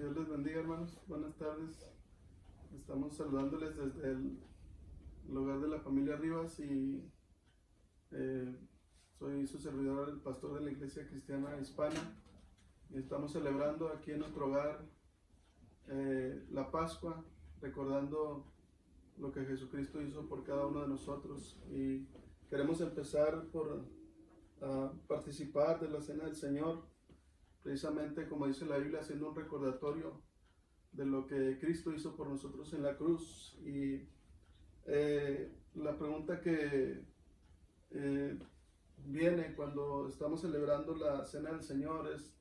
Dios les bendiga, hermanos. Buenas tardes. Estamos saludándoles desde el hogar de la familia Rivas y eh, soy su servidor, el pastor de la Iglesia Cristiana Hispana, y estamos celebrando aquí en nuestro hogar la Pascua, recordando lo que Jesucristo hizo por cada uno de nosotros, y queremos empezar por participar de la Cena del Señor, precisamente como dice la Biblia, haciendo un recordatorio de lo que Cristo hizo por nosotros en la cruz. Y la pregunta que viene cuando estamos celebrando la Cena del Señor es: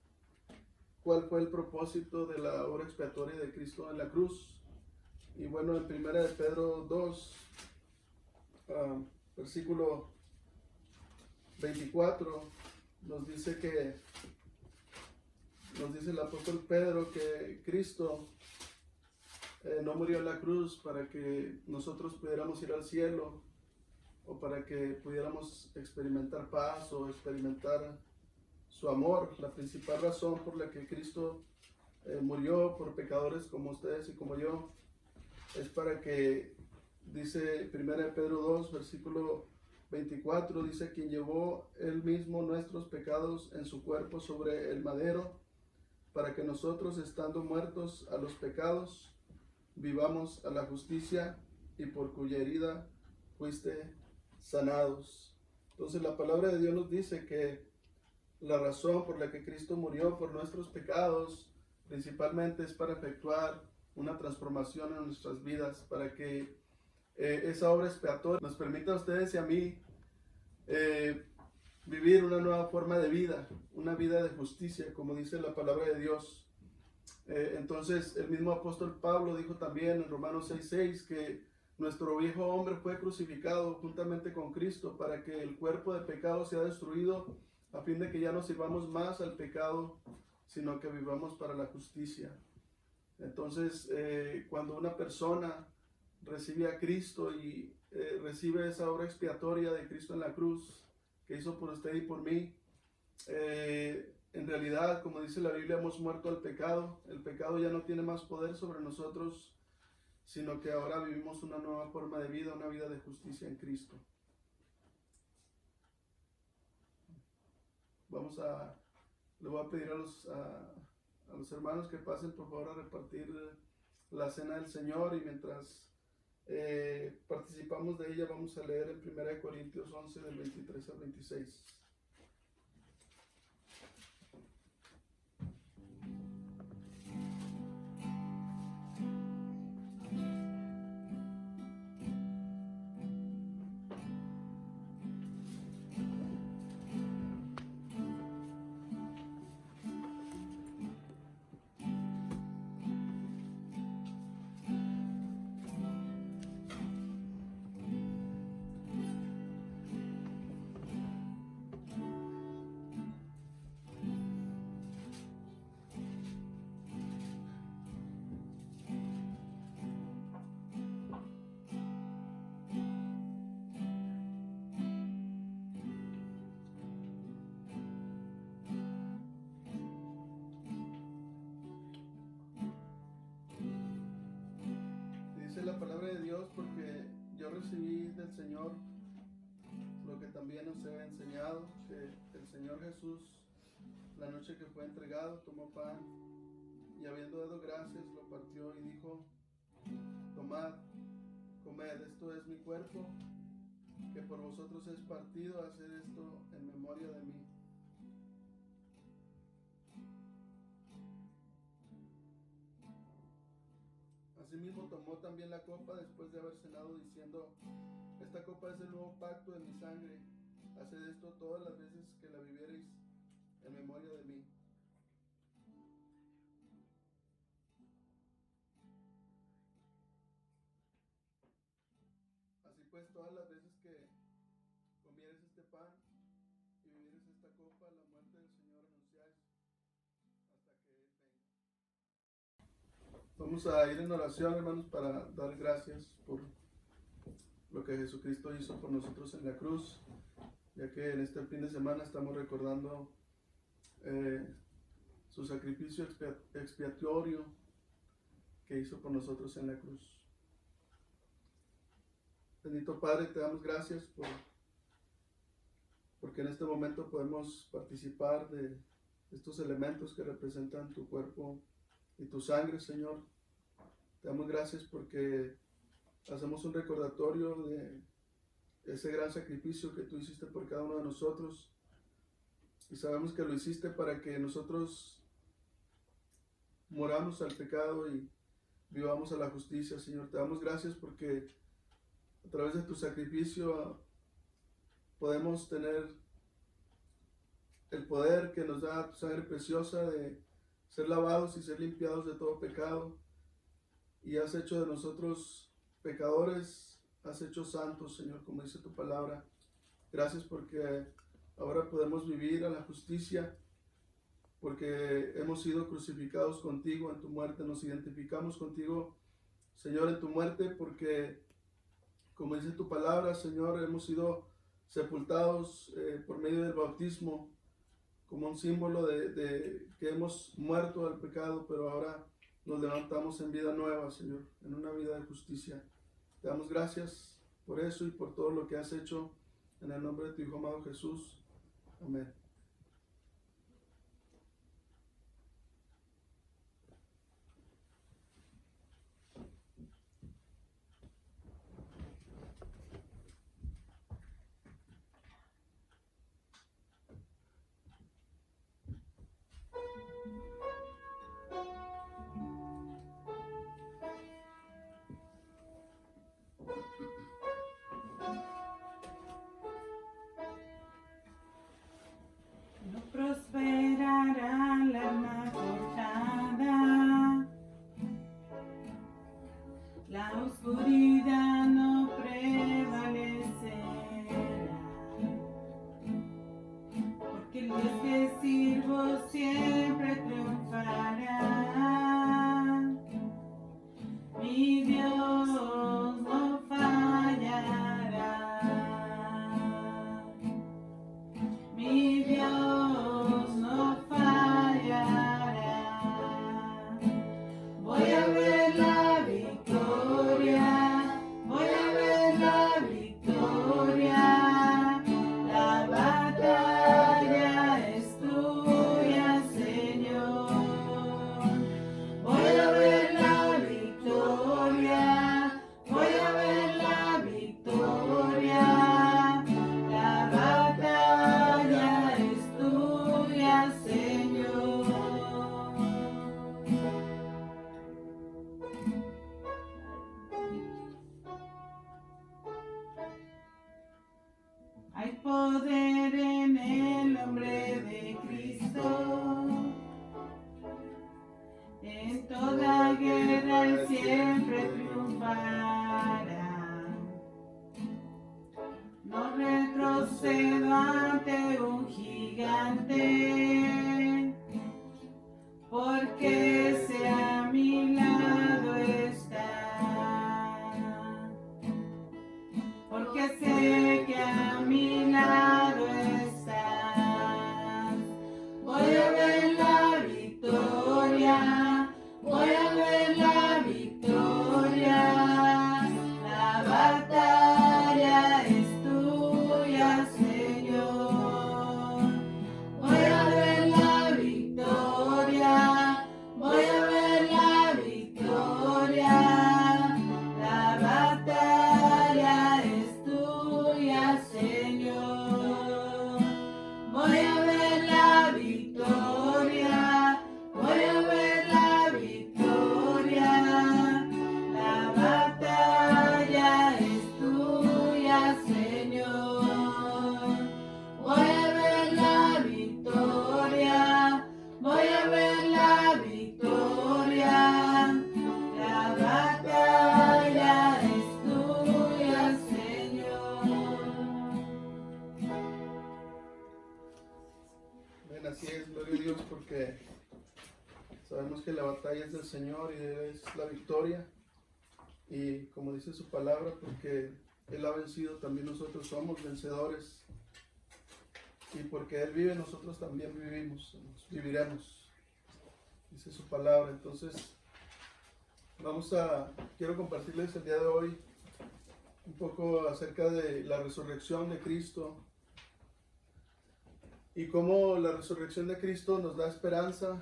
¿cuál fue el propósito de la obra expiatoria de Cristo en la cruz? Y bueno, en 1 de Pedro 2, versículo 24, nos dice el apóstol Pedro que Cristo no murió en la cruz para que nosotros pudiéramos ir al cielo o para que pudiéramos experimentar paz o experimentar su amor. La principal razón por la que Cristo murió por pecadores como ustedes y como yo es para que, dice 1 de Pedro 2, versículo 24, dice: quien llevó él mismo nuestros pecados en su cuerpo sobre el madero, para que nosotros, estando muertos a los pecados, vivamos a la justicia, y por cuya herida fuiste sanados. Entonces la palabra de Dios nos dice que la razón por la que Cristo murió por nuestros pecados principalmente es para efectuar una transformación en nuestras vidas, para que esa obra expiatoria nos permita a ustedes y a mí vivir una nueva forma de vida, una vida de justicia, como dice la palabra de Dios. Entonces el mismo apóstol Pablo dijo también en Romanos 6:6 que nuestro viejo hombre fue crucificado juntamente con Cristo para que el cuerpo de pecado sea destruido, a fin de que ya no sirvamos más al pecado, sino que vivamos para la justicia. Entonces cuando una persona recibe a Cristo y recibe esa obra expiatoria de Cristo en la cruz, que hizo por usted y por mí, en realidad, como dice la Biblia, hemos muerto al pecado. El pecado ya no tiene más poder sobre nosotros, sino que ahora vivimos una nueva forma de vida, una vida de justicia en Cristo. Le voy a pedir a los hermanos que pasen por favor a repartir la Cena del Señor, y mientras participamos de ella vamos a leer en 1 Corintios 11 del 23 al 26. Dice la palabra de Dios: porque yo recibí del Señor lo que también os he enseñado, que el Señor Jesús, la noche que fue entregado, tomó pan y, habiendo dado gracias, lo partió y dijo: tomad, comed, esto es mi cuerpo, que por vosotros es partido, haced esto en memoria de mí. Asimismo tomó también la copa después de haber cenado, diciendo: esta copa es el nuevo pacto en mi sangre, haced esto todas las veces que la bebiereis en memoria de mí. Así pues, todas las veces que comieres este pan y bebieres esta copa, la muerte del Señor anunciáis hasta que Él venga. Vamos a ir en oración, hermanos, para dar gracias por lo que Jesucristo hizo por nosotros en la cruz, ya que en este fin de semana estamos recordando su sacrificio expiatorio que hizo por nosotros en la cruz. Bendito Padre, te damos gracias porque en este momento podemos participar de estos elementos que representan tu cuerpo y tu sangre, Señor. Te damos gracias porque hacemos un recordatorio de ese gran sacrificio que tú hiciste por cada uno de nosotros. Y sabemos que lo hiciste para que nosotros moramos al pecado y vivamos a la justicia, Señor. Te damos gracias porque a través de tu sacrificio podemos tener el poder que nos da tu sangre preciosa de ser lavados y ser limpiados de todo pecado. Y has hecho de nosotros pecadores, has hecho santos, Señor, como dice tu palabra. Gracias porque ahora podemos vivir a la justicia, porque hemos sido crucificados contigo en tu muerte. Nos identificamos contigo, Señor, en tu muerte, porque, como dice tu palabra, Señor, hemos sido sepultados por medio del bautismo, como un símbolo de que hemos muerto al pecado, pero ahora nos levantamos en vida nueva, Señor, en una vida de justicia. Te damos gracias por eso y por todo lo que has hecho, en el nombre de tu Hijo amado Jesús. Amén. No prosperará la arma forjada, la oscuridad no prevalecerá, porque el Dios que sirvo siempre triunfará. Mi Dios no fallará. Mi Dios no fallará. Voy a ver la victoria, voy a ver la victoria. La batalla es tuya, Señor. Voy a ver la victoria, voy a ver la victoria. La batalla es tuya, Señor. Hay poder en el nombre de Cristo. En toda guerra Él siempre triunfará. No retrocedo ante un gigante, porque ese a mi lado está. Porque sé que a mi lado estás. Voy a ver la victoria, voy a ver la victoria. La batalla es tuya, Señor. Voy a ver la victoria, voy a ver la victoria. La batalla es tuya, Señor. Voy a ver la victoria, voy a ver la victoria. La batalla es tuya, Señor. Voy a ver la victoria, voy a ver la victoria. La batalla es tuya, Señor. Ven, así es, gloria a Dios, porque sabemos que la batalla es del Señor y de Él es la victoria. Y como dice su palabra, porque Él ha vencido, también nosotros somos vencedores. Y porque Él vive, nosotros también viviremos. dice su palabra. Entonces, quiero compartirles el día de hoy un poco acerca de la resurrección de Cristo y cómo la resurrección de Cristo nos da esperanza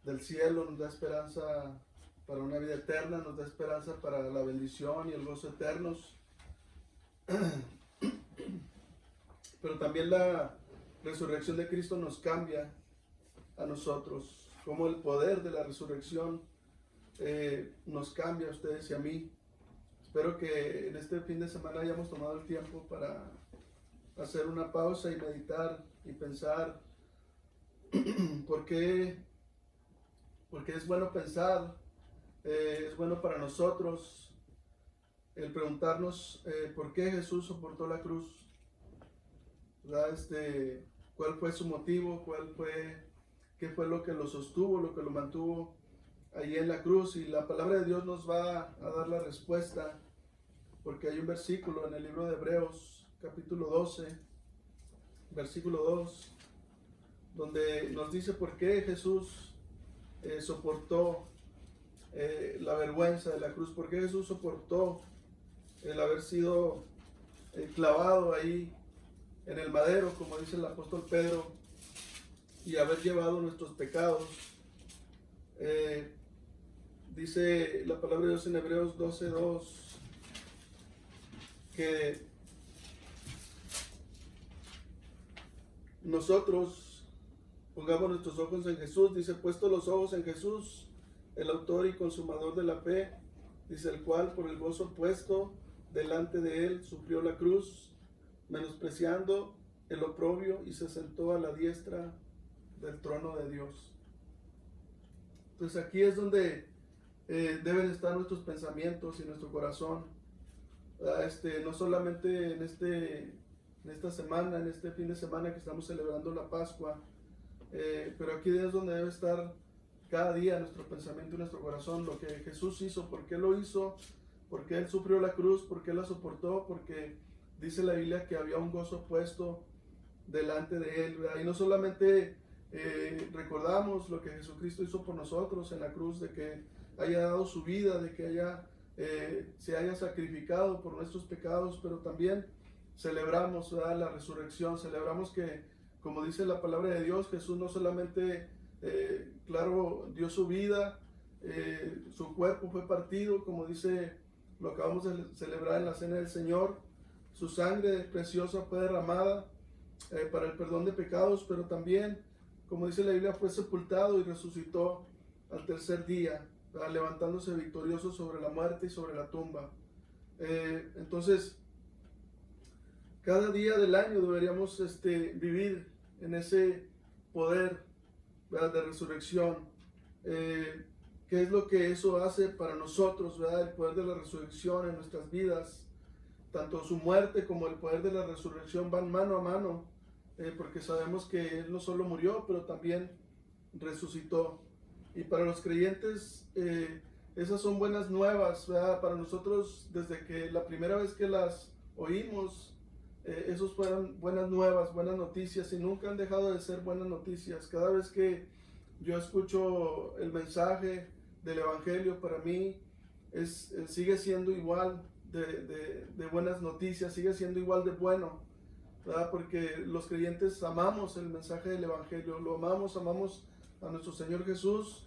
del cielo, nos da esperanza para una vida eterna, nos da esperanza para la bendición y el gozo eternos. Pero también la resurrección de Cristo nos cambia a nosotros, como el poder de la resurrección nos cambia a ustedes y a mí. Espero que en este fin de semana hayamos tomado el tiempo para hacer una pausa y meditar y pensar porque es bueno pensar, es bueno para nosotros el preguntarnos por qué Jesús soportó la cruz, ¿verdad? ¿Cuál fue su motivo? ¿Qué fue lo que lo sostuvo, lo que lo mantuvo allí en la cruz? Y la palabra de Dios nos va a dar la respuesta, porque hay un versículo en el libro de Hebreos, capítulo 12, versículo 2, donde nos dice por qué Jesús soportó la vergüenza de la cruz, por qué Jesús soportó el haber sido clavado ahí en el madero, como dice el apóstol Pedro, y haber llevado nuestros pecados. Dice la palabra de Dios en Hebreos 12:2 que nosotros pongamos nuestros ojos en Jesús. Dice, puesto los ojos en Jesús, el autor y consumador de la fe, dice, el cual por el gozo puesto delante de él sufrió la cruz, menospreciando el oprobio, y se sentó a la diestra del trono de Dios. Entonces aquí es donde deben estar nuestros pensamientos y nuestro corazón. No solamente en esta semana, en este fin de semana que estamos celebrando la Pascua, pero aquí es donde debe estar cada día nuestro pensamiento y nuestro corazón, lo que Jesús hizo, por qué lo hizo, por qué Él sufrió la cruz, por qué la soportó, porque dice la Biblia que había un gozo puesto delante de Él, ¿verdad? Y no solamente recordamos lo que Jesucristo hizo por nosotros en la cruz, de que haya dado su vida, de que se haya sacrificado por nuestros pecados, pero también celebramos, ¿verdad?, la resurrección, celebramos que, como dice la palabra de Dios, Jesús no solamente, claro, dio su vida, su cuerpo fue partido, como dice, lo acabamos de celebrar en la cena del Señor, su sangre preciosa fue derramada para el perdón de pecados, pero también, como dice la Biblia, fue sepultado y resucitó al tercer día, ¿verdad?, levantándose victorioso sobre la muerte y sobre la tumba. Entonces, cada día del año deberíamos vivir en ese poder, ¿verdad?, de resurrección. ¿Qué es lo que eso hace para nosotros, ¿verdad?, el poder de la resurrección en nuestras vidas? Tanto su muerte como el poder de la resurrección van mano a mano, porque sabemos que Él no solo murió, pero también resucitó. Y para los creyentes, esas son buenas nuevas, ¿verdad? Para nosotros, desde que la primera vez que las oímos, esos fueron buenas nuevas, buenas noticias, y nunca han dejado de ser buenas noticias. Cada vez que yo escucho el mensaje del Evangelio, para mí sigue siendo igual de buenas noticias, sigue siendo igual de bueno, ¿verdad? Porque los creyentes amamos el mensaje del Evangelio, lo amamos a nuestro Señor Jesús,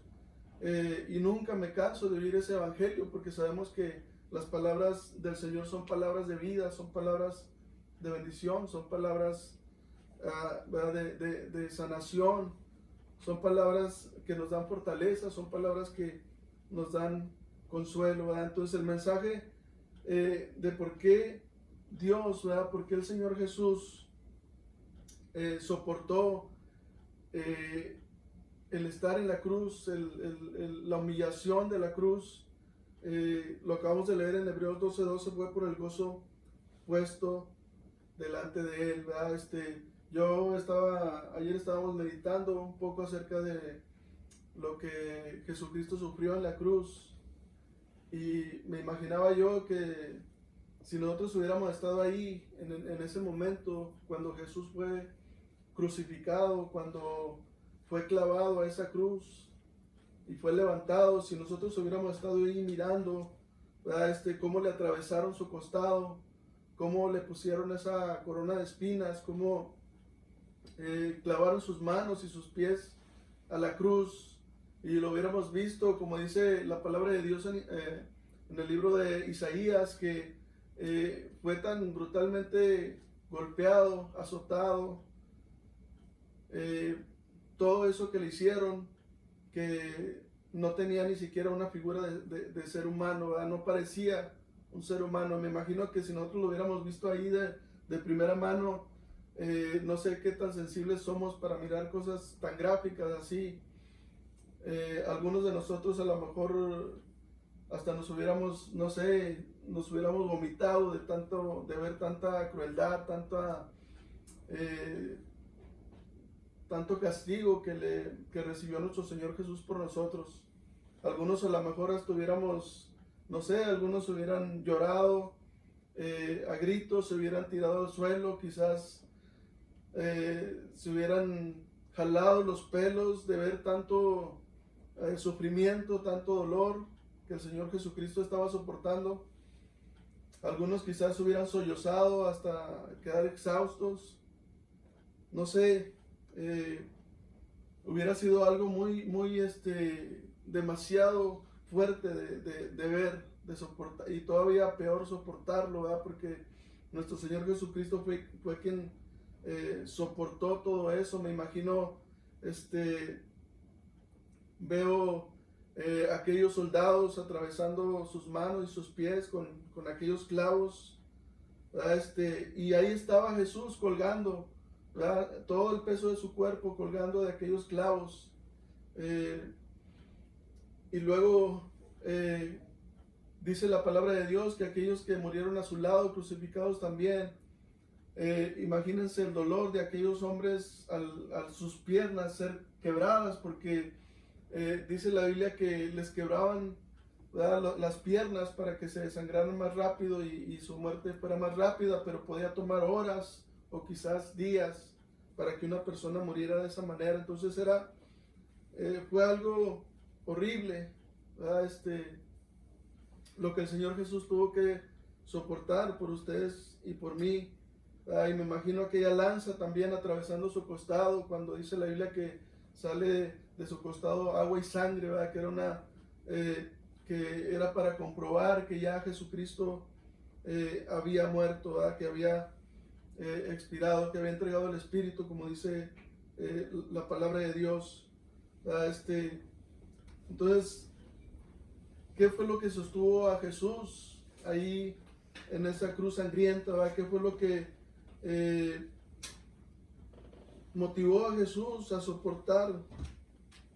y nunca me canso de oír ese Evangelio, porque sabemos que las palabras del Señor son palabras de vida, son palabras de bendición, son palabras de sanación, son palabras que nos dan fortaleza, son palabras que nos dan consuelo, ¿verdad? Entonces el mensaje de por qué Dios, ¿verdad?, por qué el Señor Jesús soportó el estar en la cruz, la humillación de la cruz, lo acabamos de leer en Hebreos 12:12, fue por el gozo puesto delante de Él, ¿verdad? Ayer estábamos meditando un poco acerca de lo que Jesucristo sufrió en la cruz, y me imaginaba yo que si nosotros hubiéramos estado ahí en ese momento, cuando Jesús fue crucificado, cuando fue clavado a esa cruz y fue levantado, si nosotros hubiéramos estado ahí mirando, ¿verdad? Cómo le atravesaron su costado, cómo le pusieron esa corona de espinas, cómo clavaron sus manos y sus pies a la cruz, y lo hubiéramos visto, como dice la palabra de Dios en el libro de Isaías, que fue tan brutalmente golpeado, azotado, todo eso que le hicieron, que no tenía ni siquiera una figura de ser humano, ¿verdad? No parecía un ser humano. Me imagino que si nosotros lo hubiéramos visto ahí de primera mano, no sé qué tan sensibles somos para mirar cosas tan gráficas así. Algunos de nosotros a lo mejor hasta nos hubiéramos, no sé, nos hubiéramos vomitado de ver tanta crueldad, tanto castigo que recibió nuestro Señor Jesús por nosotros. Algunos a lo mejor estuviéramos, no sé, algunos hubieran llorado a gritos, se hubieran tirado al suelo, quizás se hubieran jalado los pelos de ver tanto sufrimiento, tanto dolor que el Señor Jesucristo estaba soportando. Algunos quizás hubieran sollozado hasta quedar exhaustos. No sé, hubiera sido algo muy demasiado fuerte de ver, de soportar, y todavía peor soportarlo, ¿verdad? Porque nuestro Señor Jesucristo fue quien soportó todo eso. Me imagino, veo aquellos soldados atravesando sus manos y sus pies con aquellos clavos, ¿verdad? Y ahí estaba Jesús colgando, ¿verdad? Todo el peso de su cuerpo colgando de aquellos clavos. Y luego dice la palabra de Dios que aquellos que murieron a su lado, crucificados también, imagínense el dolor de aquellos hombres al sus piernas ser quebradas, porque dice la Biblia que les quebraban, ¿verdad?, las piernas para que se desangraran más rápido y su muerte fuera más rápida, pero podía tomar horas o quizás días para que una persona muriera de esa manera. Entonces fue algo horrible, ¿verdad? Lo que el Señor Jesús tuvo que soportar por ustedes y por mí. Y me imagino aquella lanza también atravesando su costado, cuando dice la Biblia que sale de su costado agua y sangre, ¿verdad? Que era para comprobar que ya Jesucristo había muerto, ¿verdad? Que había expirado, que había entregado el Espíritu, como dice la palabra de Dios, ¿verdad? Entonces, ¿qué fue lo que sostuvo a Jesús ahí en esa cruz sangrienta, ¿verdad? ¿Qué fue lo que motivó a Jesús a soportar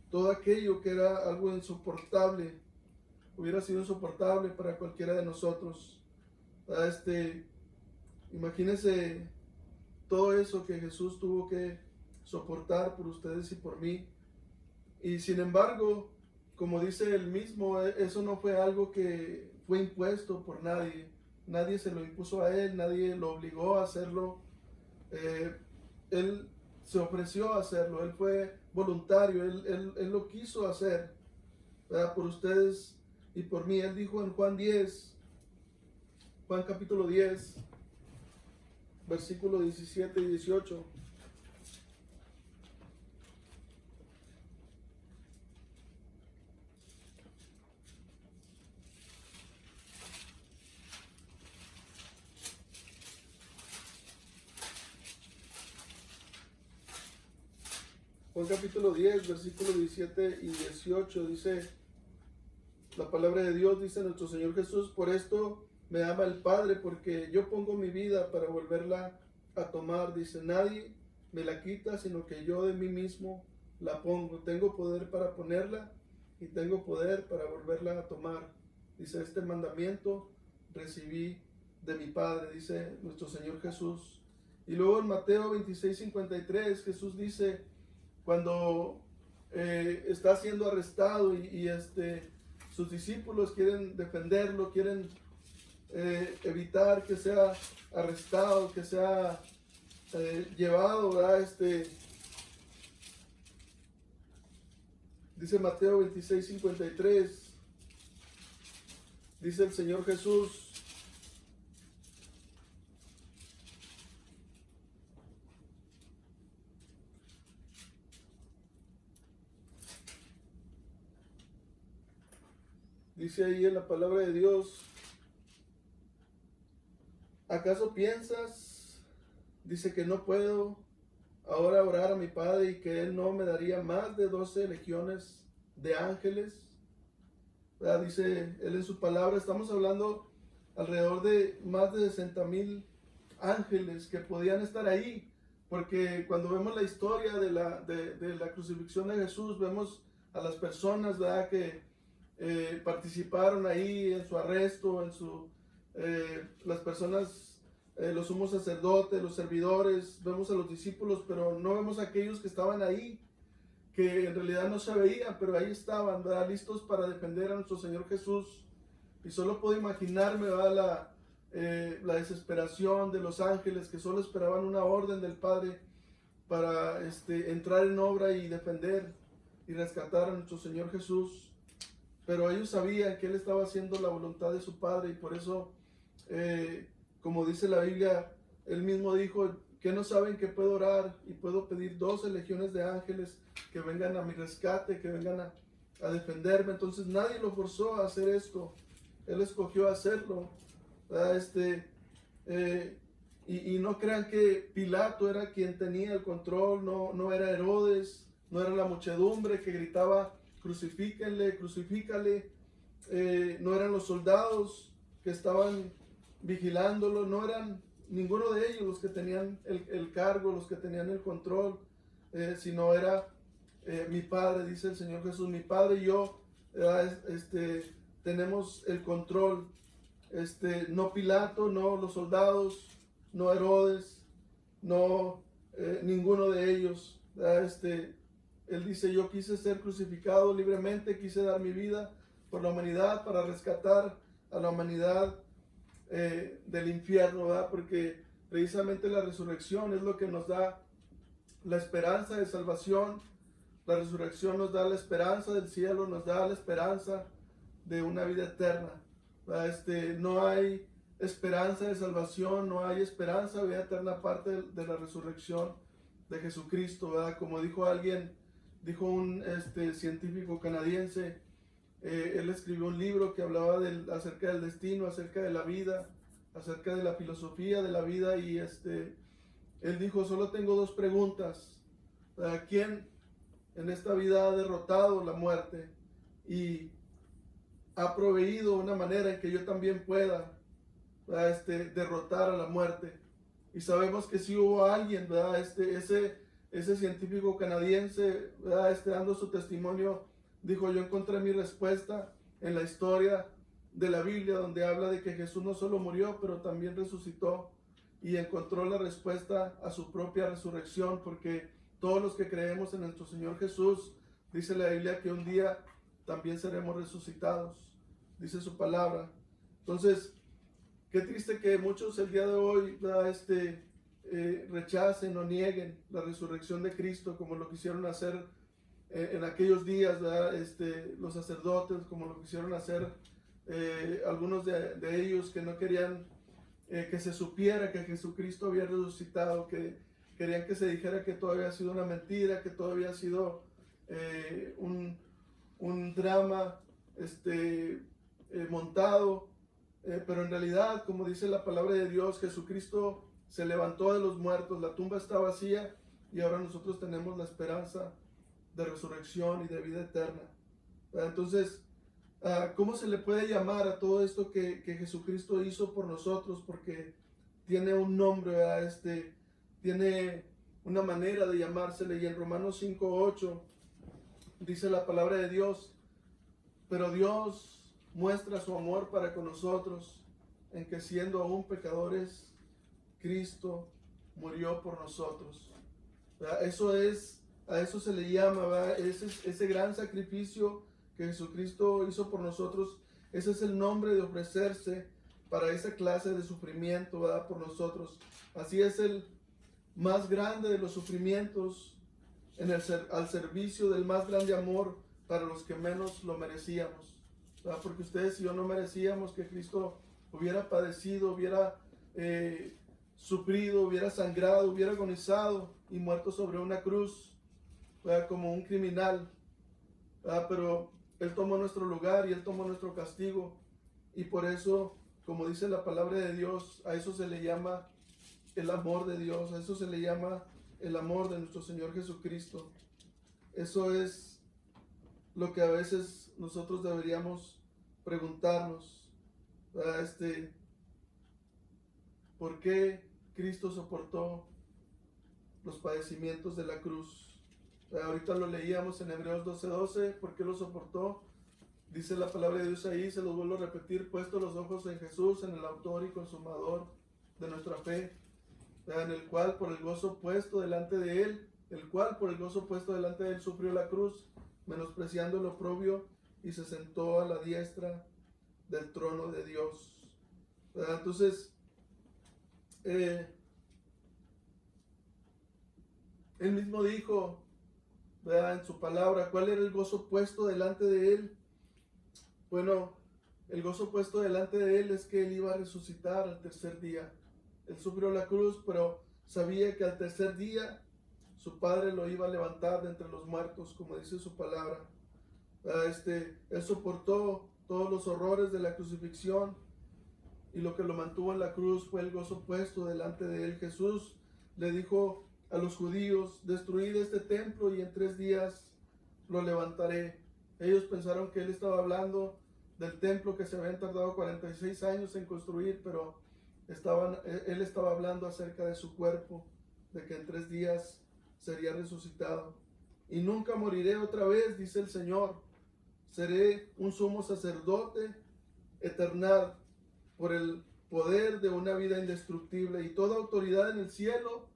todo aquello que era algo insoportable? Hubiera sido insoportable para cualquiera de nosotros, ¿verdad? Imagínense todo eso que Jesús tuvo que soportar por ustedes y por mí. Y sin embargo, como dice él mismo, eso no fue algo que fue impuesto por nadie. Nadie se lo impuso a él, nadie lo obligó a hacerlo. Él se ofreció a hacerlo, él fue voluntario, él lo quiso hacer, ¿verdad?, por ustedes y por mí. Él dijo en Juan capítulo 10, versículo 17 y 18. Juan capítulo 10, versículo 17 y 18, dice la palabra de Dios, dice nuestro Señor Jesús: por esto me ama el Padre, porque yo pongo mi vida para volverla a tomar. Dice, nadie me la quita, sino que yo de mí mismo la pongo. Tengo poder para ponerla y tengo poder para volverla a tomar. Dice, este mandamiento recibí de mi Padre, dice nuestro Señor Jesús. Y luego en Mateo 26:53, Jesús dice, cuando está siendo arrestado y sus discípulos quieren defenderlo, quieren evitar que sea arrestado, que sea llevado, ¿verdad? Dice Mateo 26:53, dice el Señor Jesús: dice ahí en la palabra de Dios: ¿acaso piensas, dice, que no puedo ahora orar a mi Padre y que Él no me daría más de 12 legiones de ángeles? ¿Verdad? Dice Él en su palabra. Estamos hablando alrededor de más de 60,000 ángeles que podían estar ahí, porque cuando vemos la historia de la crucifixión de Jesús, vemos a las personas, ¿verdad?, que participaron ahí en su arresto, las personas, los sumos sacerdotes, los servidores, vemos a los discípulos, pero no vemos a aquellos que estaban ahí, que en realidad no se veían, pero ahí estaban, ¿verdad?, listos para defender a nuestro Señor Jesús. Y solo puedo imaginarme, ¿verdad?, la desesperación de los ángeles que solo esperaban una orden del Padre para entrar en obra y defender y rescatar a nuestro Señor Jesús. Pero ellos sabían que Él estaba haciendo la voluntad de su Padre, y por eso, como dice la Biblia, Él mismo dijo que no saben que puedo orar y puedo pedir 12 legiones de ángeles que vengan a mi rescate, que vengan a defenderme. Entonces nadie lo forzó a hacer esto, Él escogió hacerlo, y no crean que Pilato era quien tenía el control, no era Herodes, no era la muchedumbre que gritaba: crucifíquenle, crucifícale. No eran los soldados que estaban vigilándolo, no eran ninguno de ellos los que tenían el cargo, los que tenían el control, sino era mi Padre, dice el Señor Jesús. Mi Padre y yo tenemos el control, no Pilato, no los soldados, no Herodes, no ninguno de ellos. Él dice: yo quise ser crucificado libremente, quise dar mi vida por la humanidad para rescatar a la humanidad del infierno, ¿verdad? Porque precisamente la resurrección es lo que nos da la esperanza de salvación. La resurrección nos da la esperanza del cielo, nos da la esperanza de una vida eterna, ¿verdad? No hay esperanza de salvación, no hay esperanza de vida eterna aparte de la resurrección de Jesucristo, ¿verdad? Como dijo un científico canadiense, él escribió un libro que hablaba acerca del destino, acerca de la vida, acerca de la filosofía de la vida, y él dijo: solo tengo 2 preguntas. ¿Quién en esta vida ha derrotado la muerte y ha proveído una manera en que yo también pueda, derrotar a la muerte? Y sabemos que sí hubo alguien, ¿verdad? Ese científico canadiense, ¿verdad?, dando su testimonio, dijo: yo encontré mi respuesta en la historia de la Biblia, donde habla de que Jesús no solo murió, pero también resucitó, y encontró la respuesta a su propia resurrección, porque todos los que creemos en nuestro Señor Jesús, dice la Biblia, que un día también seremos resucitados, dice su palabra. Entonces, qué triste que muchos el día de hoy, ¿verdad?, rechacen o nieguen la resurrección de Cristo, como lo quisieron hacer en aquellos días, ¿verdad? Los sacerdotes, como lo quisieron hacer algunos de ellos, que no querían que se supiera que Jesucristo había resucitado, que querían que se dijera que todo había sido una mentira, que todo había sido un drama montado, pero en realidad, como dice la palabra de Dios, Jesucristo se levantó de los muertos, la tumba está vacía, y ahora nosotros tenemos la esperanza de resurrección y de vida eterna. Entonces, ¿cómo se le puede llamar a todo esto que Jesucristo hizo por nosotros? Porque tiene un nombre, ¿verdad? Tiene una manera de llamársele, y en Romanos 5:8 dice la palabra de Dios: pero Dios muestra su amor para con nosotros, en que siendo aún pecadores, Cristo murió por nosotros. ¿Verdad? A eso se le llama, ¿verdad? Ese gran sacrificio que Jesucristo hizo por nosotros. Ese es el nombre de ofrecerse para esa clase de sufrimiento, ¿verdad?, por nosotros. Así es más grande de los sufrimientos al servicio del más grande amor para los que menos lo merecíamos, ¿verdad? Porque ustedes y yo no merecíamos que Cristo hubiera padecido, hubiera sufrido, hubiera sangrado, hubiera agonizado y muerto sobre una cruz, ¿verdad? Como un criminal, ¿verdad? Pero Él tomó nuestro lugar y Él tomó nuestro castigo, y por eso, como dice la palabra de Dios, a eso se le llama el amor de Dios, a eso se le llama el amor de nuestro Señor Jesucristo. Eso es lo que a veces nosotros deberíamos preguntarnos, ¿verdad? ¿Por qué Cristo soportó los padecimientos de la cruz? Ahorita lo leíamos en Hebreos 12:12, ¿por qué lo soportó? Dice la palabra de Dios ahí, se los vuelvo a repetir: puesto los ojos en Jesús, en el autor y consumador de nuestra fe, en el cual por el gozo puesto delante de él, sufrió la cruz, menospreciando el oprobio, y se sentó a la diestra del trono de Dios. Entonces, Él mismo dijo, ¿verdad?, en su palabra, ¿cuál era el gozo puesto delante de Él? Bueno, el gozo puesto delante de Él es que Él iba a resucitar al tercer día. Él sufrió la cruz, pero sabía que al tercer día su Padre lo iba a levantar de entre los muertos, como dice su palabra. Él soportó todos los horrores de la crucifixión, y lo que lo mantuvo en la cruz fue el gozo puesto delante de Él. Jesús le dijo a los judíos: destruid este templo y en 3 días lo levantaré. Ellos pensaron que Él estaba hablando del templo que se habían tardado 46 años en construir, pero Él estaba hablando acerca de su cuerpo, de que en 3 días sería resucitado. Y nunca moriré otra vez, dice el Señor. Seré un sumo sacerdote eternal por el poder de una vida indestructible, y toda autoridad en el cielo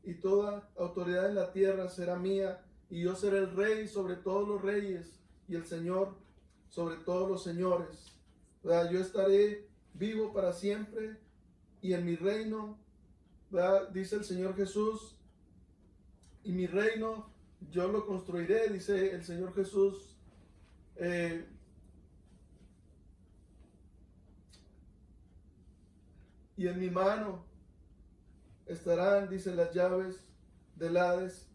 y toda autoridad en la tierra será mía, y yo seré el rey sobre todos los reyes y el Señor sobre todos los señores. ¿Verdad? Yo estaré vivo para siempre, y en mi reino, ¿verdad?, dice el Señor Jesús, y mi reino yo lo construiré, dice el Señor Jesús. Y en mi mano estarán, dice, las llaves del Hades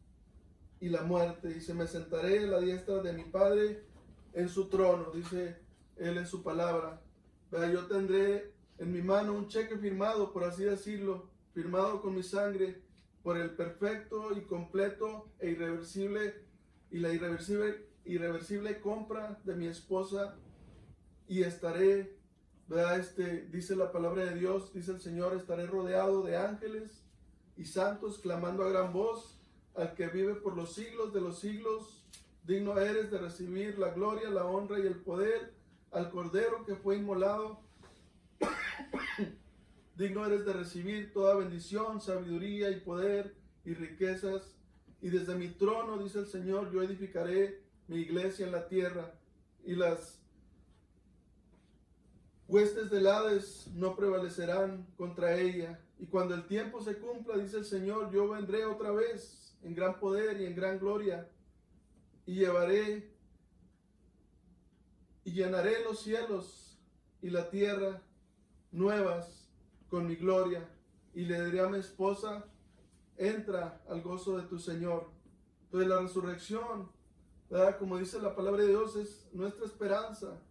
y la muerte. Dice: me sentaré a la diestra de mi Padre en su trono, dice Él en su palabra. Yo tendré en mi mano un cheque firmado, por así decirlo, firmado con mi sangre, por el perfecto y completo e irreversible, y la irreversible compra de mi esposa, y estaré, ¿verdad? Dice la palabra de Dios, dice el Señor: estaré rodeado de ángeles y santos, clamando a gran voz al que vive por los siglos de los siglos: digno eres de recibir la gloria, la honra y el poder al Cordero que fue inmolado. Digno eres de recibir toda bendición, sabiduría y poder y riquezas. Y desde mi trono, dice el Señor, yo edificaré mi iglesia en la tierra, y las huestes del Hades no prevalecerán contra ella. Y cuando el tiempo se cumpla, dice el Señor, yo vendré otra vez en gran poder y en gran gloria, y llevaré y llenaré los cielos y la tierra nuevas con mi gloria. Y le diré a mi esposa: entra al gozo de tu Señor. Entonces la resurrección, ¿verdad?, como dice la palabra de Dios, es nuestra esperanza.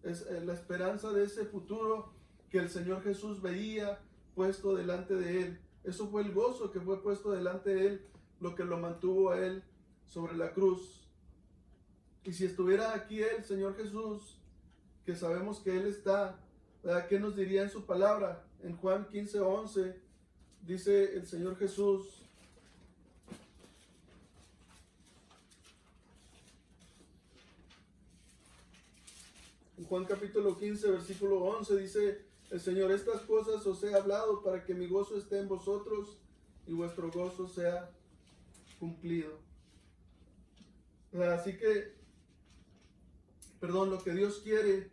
Es la esperanza de ese futuro que el Señor Jesús veía puesto delante de Él. Eso fue el gozo que fue puesto delante de Él, lo que lo mantuvo a Él sobre la cruz. Y si estuviera aquí el Señor Jesús, que sabemos que Él está, ¿verdad?, ¿qué nos diría en su palabra? En Juan 15:11 dice el Señor Jesús: en Juan capítulo 15, versículo 11, dice el Señor: estas cosas os he hablado para que mi gozo esté en vosotros y vuestro gozo sea cumplido. Así que, lo que Dios quiere,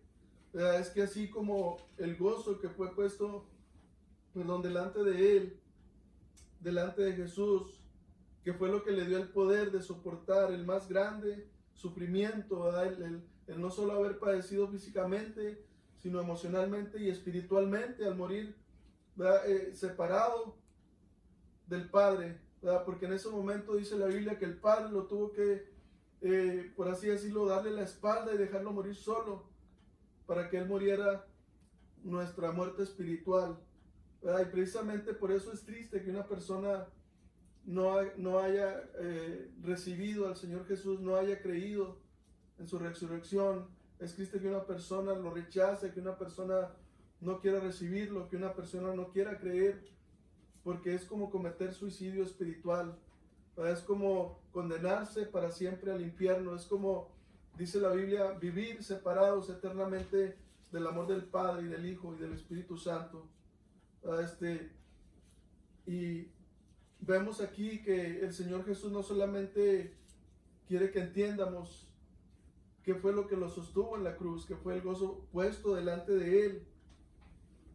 ¿verdad?, es que así como el gozo que fue puesto, delante de Él, delante de Jesús, que fue lo que le dio el poder de soportar el más grande sufrimiento, ¿verdad? El no solo haber padecido físicamente, sino emocionalmente y espiritualmente al morir, ¿verdad? Separado del Padre, ¿verdad? Porque en ese momento dice la Biblia que el Padre lo tuvo que, por así decirlo, darle la espalda y dejarlo morir solo, para que Él muriera nuestra muerte espiritual, ¿verdad? Y precisamente por eso es triste que una persona no haya recibido al Señor Jesús, no haya creído en su resurrección. Es triste que una persona lo rechace, que una persona no quiera recibirlo, que una persona no quiera creer, porque es como cometer suicidio espiritual, ¿verdad? Es como condenarse para siempre al infierno, es como, dice la Biblia, vivir separados eternamente del amor del Padre y del Hijo y del Espíritu Santo, ¿verdad? Y vemos aquí que el Señor Jesús no solamente quiere que entiendamos qué fue lo que lo sostuvo en la cruz, que fue el gozo puesto delante de Él,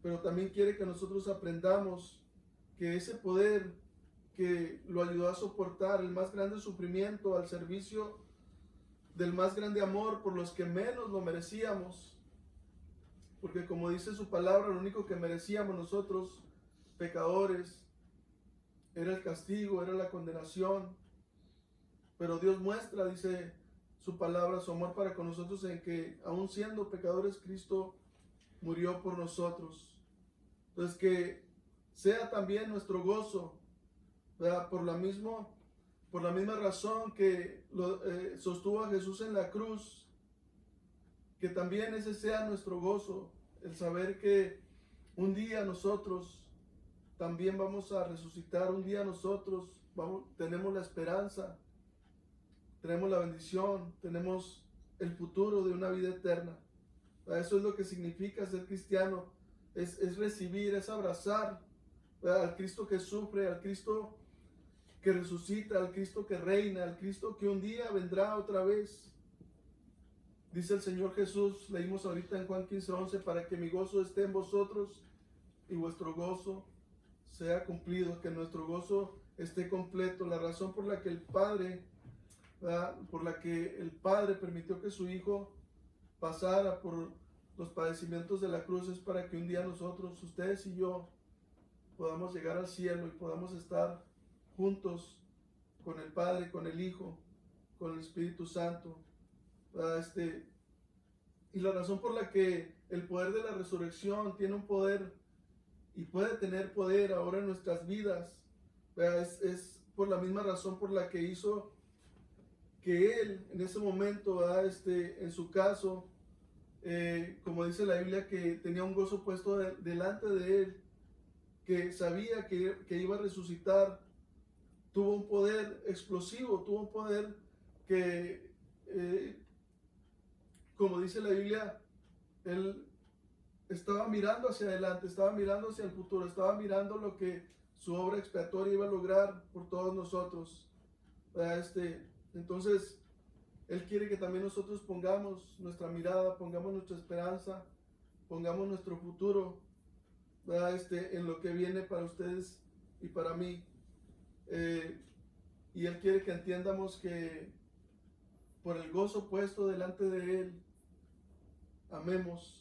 pero también quiere que nosotros aprendamos que ese poder que lo ayudó a soportar el más grande sufrimiento al servicio del más grande amor por los que menos lo merecíamos, porque como dice su palabra, lo único que merecíamos nosotros, pecadores, era el castigo, era la condenación, pero Dios muestra, dice su palabra, su amor para con nosotros en que aun siendo pecadores, Cristo murió por nosotros. Entonces que sea también nuestro gozo, ¿verdad? Por la misma razón que sostuvo a Jesús en la cruz, que también ese sea nuestro gozo, el saber que un día nosotros también vamos a resucitar, un día nosotros tenemos la esperanza, tenemos la bendición, tenemos el futuro de una vida eterna. Eso es lo que significa ser cristiano, es recibir, es abrazar, ¿verdad? Al Cristo que sufre, al Cristo que resucita, al Cristo que reina, al Cristo que un día vendrá otra vez. Dice el Señor Jesús, leímos ahorita en Juan 15:11, para que mi gozo esté en vosotros y vuestro gozo sea cumplido, que nuestro gozo esté completo. La razón por la que el Padre, ¿verdad? Por la que el Padre permitió que su Hijo pasara por los padecimientos de la cruz es para que un día nosotros, ustedes y yo, podamos llegar al cielo y podamos estar juntos con el Padre, con el Hijo, con el Espíritu Santo, ¿verdad? Y la razón por la que el poder de la resurrección tiene un poder y puede tener poder ahora en nuestras vidas, ¿verdad? Es por la misma razón por la que hizo que Él en ese momento, ¿verdad? En su caso, como dice la Biblia, que tenía un gozo puesto delante de Él, que sabía que iba a resucitar, tuvo un poder explosivo, tuvo un poder que, como dice la Biblia, Él estaba mirando hacia adelante, estaba mirando hacia el futuro, estaba mirando lo que su obra expiatoria iba a lograr por todos nosotros, ¿verdad? Entonces, Él quiere que también nosotros pongamos nuestra mirada, pongamos nuestra esperanza, pongamos nuestro futuro, ¿verdad? En lo que viene para ustedes y para mí. Y Él quiere que entiendamos que por el gozo puesto delante de Él, amemos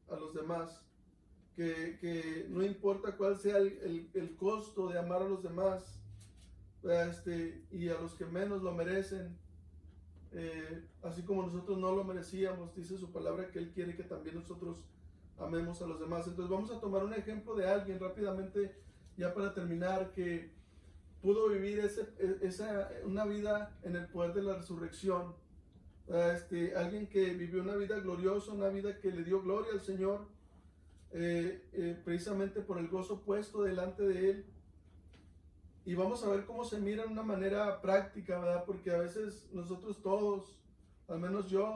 a los demás, que no importa cuál sea el costo de amar a los demás, ¿verdad? Y a los que menos lo merecen, así como nosotros no lo merecíamos, dice su palabra que Él quiere que también nosotros amemos a los demás. Entonces vamos a tomar un ejemplo de alguien rápidamente, ya para terminar, que pudo vivir una vida en el poder de la resurrección. Alguien que vivió una vida gloriosa, una vida que le dio gloria al Señor, precisamente por el gozo puesto delante de Él. Y vamos a ver cómo se mira de una manera práctica, ¿verdad? Porque a veces nosotros todos, al menos yo,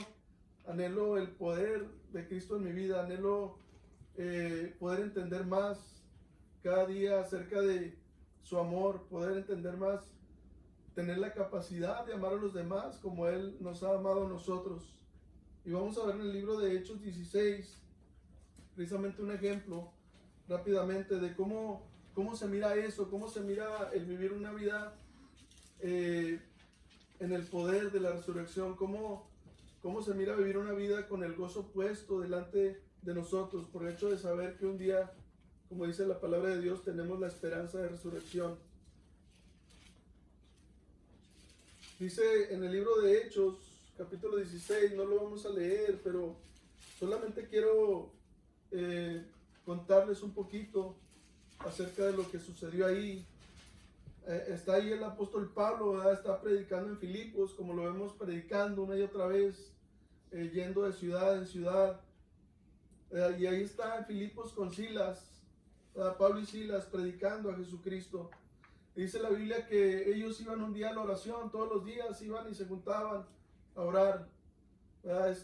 anhelo el poder de Cristo en mi vida, anhelo poder entender más cada día acerca de su amor, poder entender más, tener la capacidad de amar a los demás como Él nos ha amado a nosotros. Y vamos a ver en el libro de Hechos 16, precisamente un ejemplo rápidamente de cómo ¿Cómo se mira eso? ¿Cómo se mira el vivir una vida en el poder de la resurrección? ¿Cómo se mira vivir una vida con el gozo puesto delante de nosotros por el hecho de saber que un día, como dice la palabra de Dios, tenemos la esperanza de resurrección? Dice en el libro de Hechos, capítulo 16, no lo vamos a leer, pero solamente quiero contarles un poquito acerca de lo que sucedió ahí. Está ahí el apóstol Pablo, ¿verdad? Está predicando en Filipos, como lo vemos predicando una y otra vez, yendo de ciudad en ciudad. Y ahí está en Filipos con Silas, ¿verdad? Pablo y Silas predicando a Jesucristo. Dice la Biblia que ellos iban un día a la oración, todos los días iban y se juntaban a orar, ¿verdad?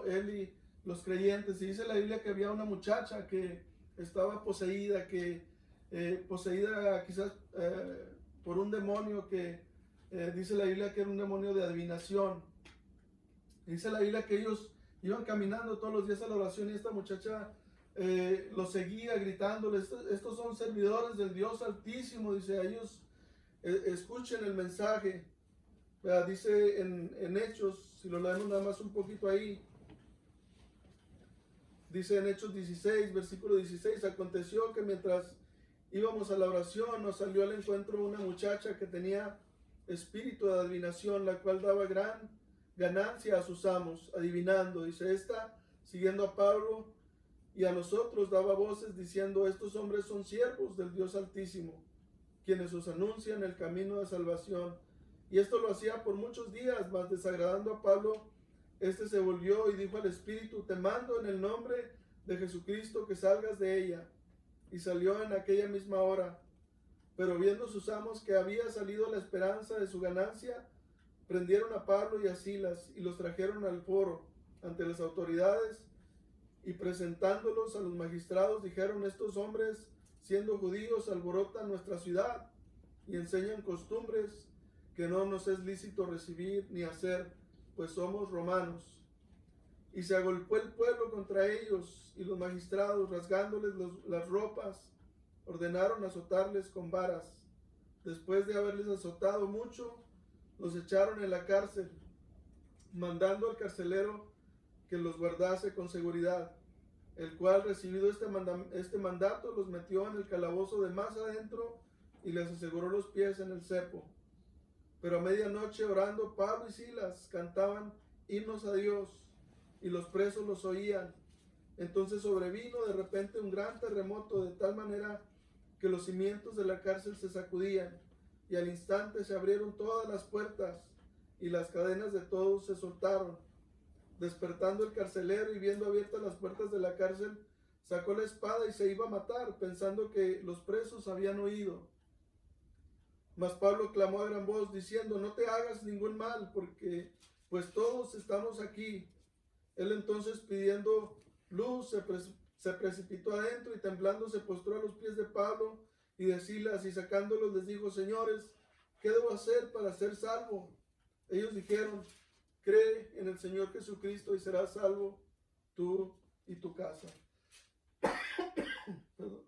Él y los creyentes. Y dice la Biblia que había una muchacha que estaba poseída, poseída quizás por un demonio que dice la Biblia que era un demonio de adivinación. Dice la Biblia que ellos iban caminando todos los días a la oración y esta muchacha los seguía gritándoles: estos son servidores del Dios Altísimo. Dice a ellos, escuchen el mensaje. Dice en Hechos, si lo leemos nada más un poquito ahí, dice en Hechos 16, versículo 16: aconteció que mientras íbamos a la oración nos salió al encuentro una muchacha que tenía espíritu de adivinación, la cual daba gran ganancia a sus amos, adivinando. Dice, esta, siguiendo a Pablo y a nosotros, daba voces diciendo: estos hombres son siervos del Dios Altísimo, quienes os anuncian el camino de salvación. Y esto lo hacía por muchos días, mas desagradando a Pablo, se volvió y dijo al espíritu: te mando en el nombre de Jesucristo que salgas de ella. Y salió en aquella misma hora. Pero viendo sus amos que había salido la esperanza de su ganancia, prendieron a Pablo y a Silas y los trajeron al foro ante las autoridades, y presentándolos a los magistrados dijeron: estos hombres, siendo judíos, alborotan nuestra ciudad y enseñan costumbres que no nos es lícito recibir ni hacer, pues somos romanos. Y se agolpó el pueblo contra ellos, y los magistrados, rasgándoles las ropas, ordenaron azotarles con varas. Después de haberles azotado mucho, los echaron en la cárcel, mandando al carcelero que los guardase con seguridad, el cual, recibido este mandato, los metió en el calabozo de más adentro y les aseguró los pies en el cepo. Pero a medianoche, orando, Pablo y Silas cantaban himnos a Dios, y los presos los oían. Entonces sobrevino de repente un gran terremoto, de tal manera que los cimientos de la cárcel se sacudían, y al instante se abrieron todas las puertas, y las cadenas de todos se soltaron. Despertando el carcelero y viendo abiertas las puertas de la cárcel, sacó la espada y se iba a matar, pensando que los presos habían huido. Mas Pablo clamó a gran voz, diciendo: no te hagas ningún mal, porque pues todos estamos aquí. Él entonces, pidiendo luz, se precipitó adentro y temblando se postró a los pies de Pablo y de Silas, y sacándolos les dijo: señores, ¿qué debo hacer para ser salvo? Ellos dijeron: cree en el Señor Jesucristo y serás salvo tú y tu casa. Perdón.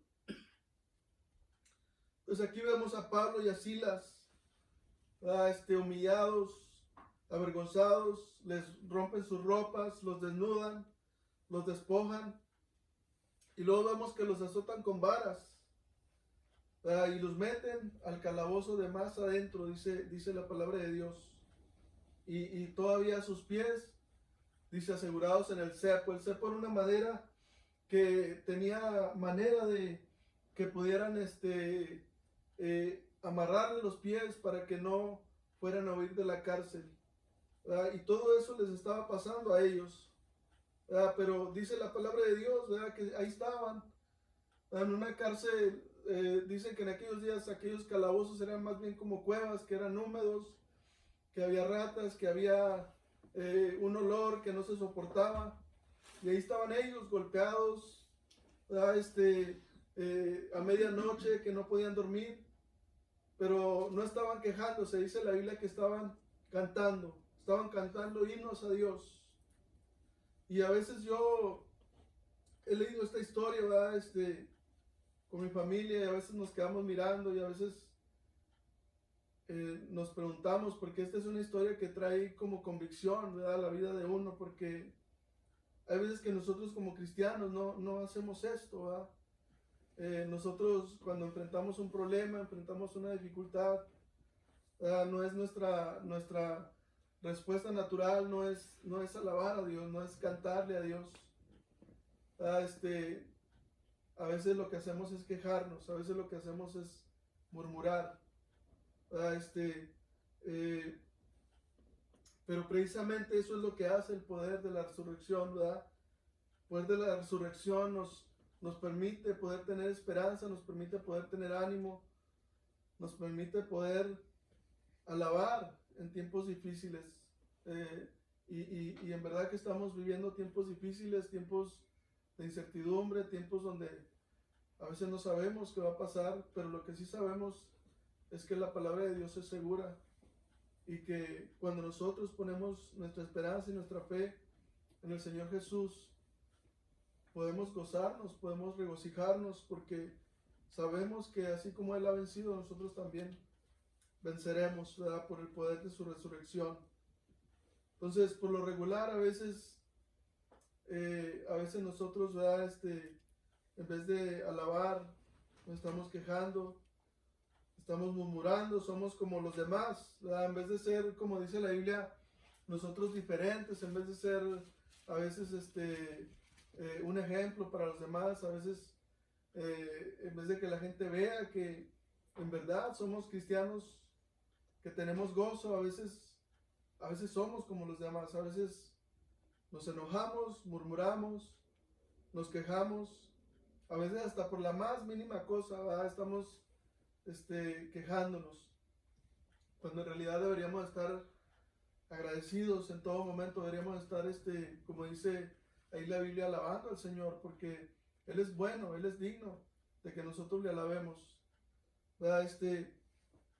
Pues aquí vemos a Pablo y a Silas humillados, avergonzados, les rompen sus ropas, los desnudan, los despojan, y luego vemos que los azotan con varas y los meten al calabozo de más adentro, dice la palabra de Dios. Y todavía a sus pies, dice, asegurados en el cepo. El cepo era una madera que tenía manera de que pudieran amarrarle los pies para que no fueran a huir de la cárcel. Y todo eso les estaba pasando a ellos. Pero dice la palabra de Dios, que ahí estaban en una cárcel. Dicen que en aquellos días aquellos calabozos eran más bien como cuevas, que eran húmedos, que había ratas, que había un olor que no se soportaba, y ahí estaban ellos golpeados a medianoche, que no podían dormir, pero no estaban quejándose. Dice la Biblia que estaban cantando himnos a Dios. Y a veces yo he leído esta historia, con mi familia y a veces nos quedamos mirando y a veces nos preguntamos, porque esta es una historia que trae como convicción, ¿verdad?, la vida de uno, porque hay veces que nosotros como cristianos no hacemos esto, ¿verdad? Nosotros cuando enfrentamos un problema, enfrentamos una dificultad, no es nuestra respuesta natural, no es alabar a Dios, no es cantarle a Dios. A veces lo que hacemos es quejarnos, a veces lo que hacemos es murmurar. Pero precisamente eso es lo que hace el poder de la resurrección, ¿verdad? El poder de la resurrección nos permite poder tener esperanza, nos permite poder tener ánimo, nos permite poder alabar en tiempos difíciles. Y en verdad que estamos viviendo tiempos difíciles, tiempos de incertidumbre, tiempos donde a veces no sabemos qué va a pasar, pero lo que sí sabemos es que la palabra de Dios es segura y que cuando nosotros ponemos nuestra esperanza y nuestra fe en el Señor Jesús, podemos gozarnos, podemos regocijarnos, porque sabemos que así como Él ha vencido, nosotros también venceremos, ¿verdad?, por el poder de su resurrección. Entonces, por lo regular, a veces nosotros, ¿verdad?, en vez de alabar, nos estamos quejando, estamos murmurando, somos como los demás, ¿verdad? En vez de ser, como dice la Biblia, nosotros diferentes, en vez de ser a veces un ejemplo para los demás, a veces en vez de que la gente vea que en verdad somos cristianos, que tenemos gozo, a veces somos como los demás, a veces nos enojamos, murmuramos, nos quejamos, a veces hasta por la más mínima cosa, ¿verdad?, estamos quejándonos, cuando en realidad deberíamos estar agradecidos en todo momento, deberíamos estar, como dice ahí la Biblia, alabando al Señor, porque Él es bueno, Él es digno de que nosotros le alabemos, ¿verdad?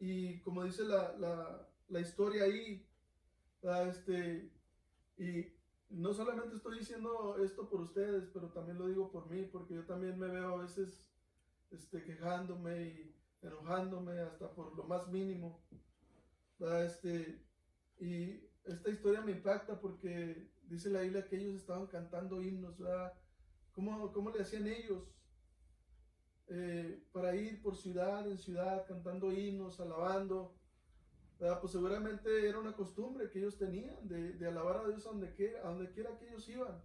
Y como dice la historia ahí, ¿verdad? Y no solamente estoy diciendo esto por ustedes, pero también lo digo por mí, porque yo también me veo a veces quejándome y enojándome hasta por lo más mínimo, ¿verdad? Y esta historia me impacta porque dice la Biblia que ellos estaban cantando himnos, ¿verdad? ¿Cómo le hacían ellos para ir por ciudad en ciudad cantando himnos, alabando, ¿verdad? Pues seguramente era una costumbre que ellos tenían de alabar a Dios a donde quiera que ellos iban,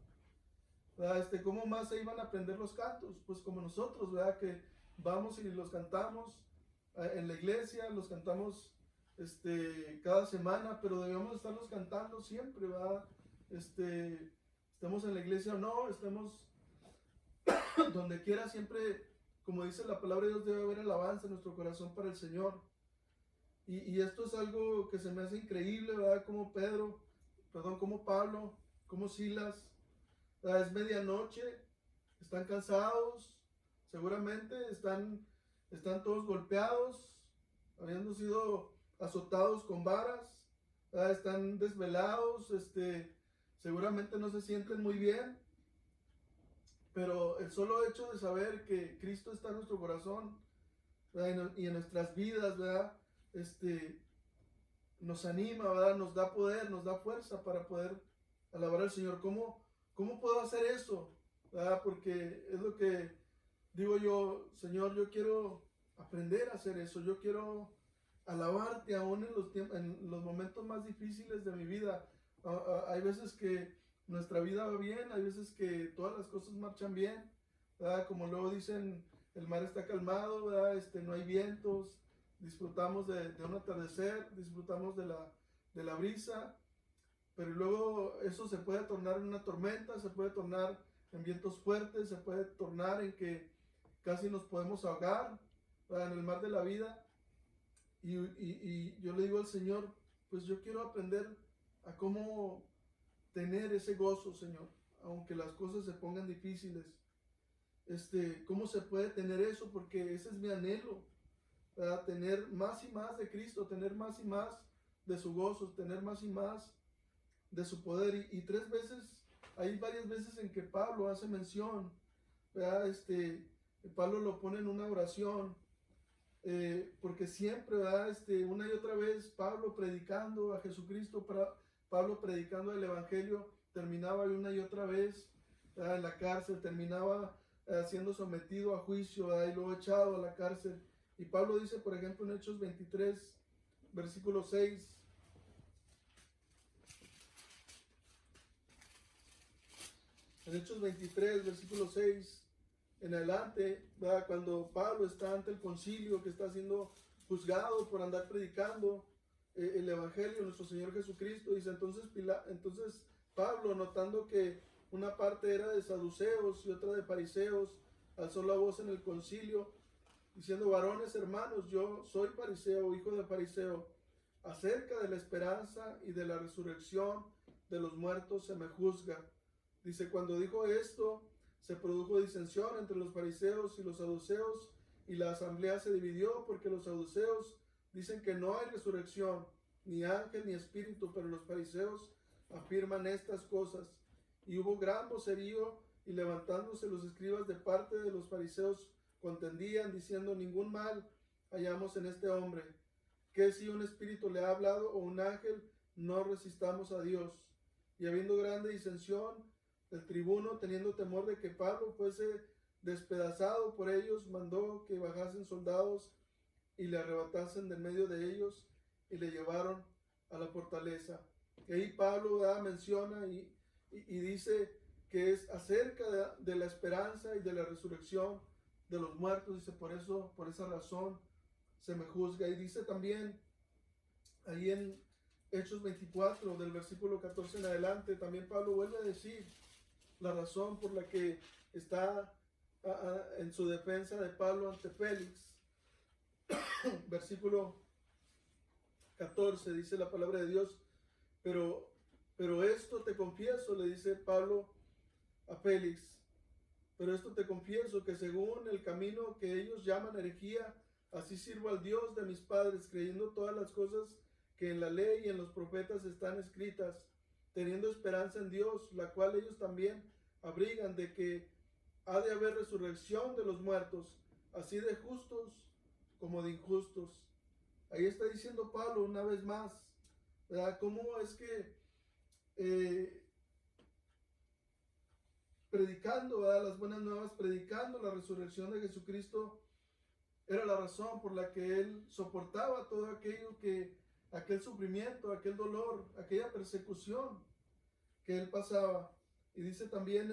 ¿verdad? ¿Cómo más se iban a aprender los cantos? Pues como nosotros, ¿verdad?, que vamos y los cantamos en la iglesia, los cantamos cada semana, pero debemos estarlos cantando siempre, ¿verdad? Estemos en la iglesia o no, estemos donde quiera, siempre, como dice la palabra de Dios, debe haber alabanza en nuestro corazón para el Señor. Y esto es algo que se me hace increíble, ¿verdad? Como Pablo, como Silas, ¿verdad? Es medianoche, están cansados, seguramente están todos golpeados, habiendo sido azotados con varas, ¿verdad? Están desvelados, seguramente no se sienten muy bien, pero el solo hecho de saber que Cristo está en nuestro corazón, ¿verdad?, y en nuestras vidas, ¿verdad?, nos anima, ¿verdad?, nos da poder, nos da fuerza para poder alabar al Señor. ¿Cómo puedo hacer eso? ¿Verdad? Porque es lo que digo yo, Señor, yo quiero aprender a hacer eso, yo quiero alabarte aún en los momentos más difíciles de mi vida. Hay veces que nuestra vida va bien, hay veces que todas las cosas marchan bien, ¿verdad? Como luego dicen, el mar está calmado, ¿verdad? No hay vientos, disfrutamos de un atardecer, disfrutamos de la brisa, pero luego eso se puede tornar en una tormenta, se puede tornar en vientos fuertes, se puede tornar en que casi nos podemos ahogar, ¿verdad?, en el mar de la vida. Y yo le digo al Señor, pues yo quiero aprender a cómo tener ese gozo, Señor, aunque las cosas se pongan difíciles. ¿Cómo se puede tener eso? Porque ese es mi anhelo, ¿verdad? Tener más y más de Cristo, tener más y más de su gozo, tener más y más de su poder. Y hay varias veces en que Pablo hace mención, ¿verdad? Pablo lo pone en una oración, porque siempre, ¿verdad? Una y otra vez, Pablo predicando a Jesucristo, Pablo predicando el Evangelio, terminaba una y otra vez, ¿verdad?, en la cárcel, terminaba siendo sometido a juicio, ¿verdad?, y luego echado a la cárcel. Y Pablo dice, por ejemplo, en Hechos 23, versículo 6, en Hechos 23, versículo 6 en adelante, ¿verdad?, cuando Pablo está ante el concilio, que está siendo juzgado por andar predicando el Evangelio de nuestro Señor Jesucristo, dice entonces Pablo, notando que una parte era de saduceos y otra de fariseos, alzó la voz en el concilio, diciendo: varones hermanos, yo soy fariseo, hijo de fariseo, acerca de la esperanza y de la resurrección de los muertos se me juzga. Dice, cuando dijo esto, se produjo disensión entre los fariseos y los saduceos, y la asamblea se dividió, porque los saduceos dicen que no hay resurrección, ni ángel ni espíritu, pero los fariseos afirman estas cosas. Y hubo gran vocerío, y levantándose los escribas de parte de los fariseos, contendían, diciendo: ningún mal hallamos en este hombre, que si un espíritu le ha hablado o un ángel, no resistamos a Dios. Y habiendo grande disensión, el tribuno, teniendo temor de que Pablo fuese despedazado por ellos, mandó que bajasen soldados y le arrebatasen de medio de ellos y le llevaron a la fortaleza. Y ahí Pablo menciona y dice que es acerca de la esperanza y de la resurrección de los muertos. Dice, por esa razón se me juzga. Y dice también ahí en Hechos 24, del versículo 14 en adelante, también Pablo vuelve a decir la razón por la que está en su defensa de Pablo ante Félix. Versículo 14 dice la palabra de Dios: pero esto te confieso, le dice Pablo a Félix, pero esto te confieso, que según el camino que ellos llaman herejía, así sirvo al Dios de mis padres, creyendo todas las cosas que en la ley y en los profetas están escritas, teniendo esperanza en Dios, la cual ellos también abrigan, de que ha de haber resurrección de los muertos, así de justos como de injustos. Ahí está diciendo Pablo una vez más, ¿verdad?, cómo es que predicando, ¿verdad?, las buenas nuevas, predicando la resurrección de Jesucristo, era la razón por la que él soportaba todo aquel sufrimiento, aquel dolor, aquella persecución que él pasaba. Y dice también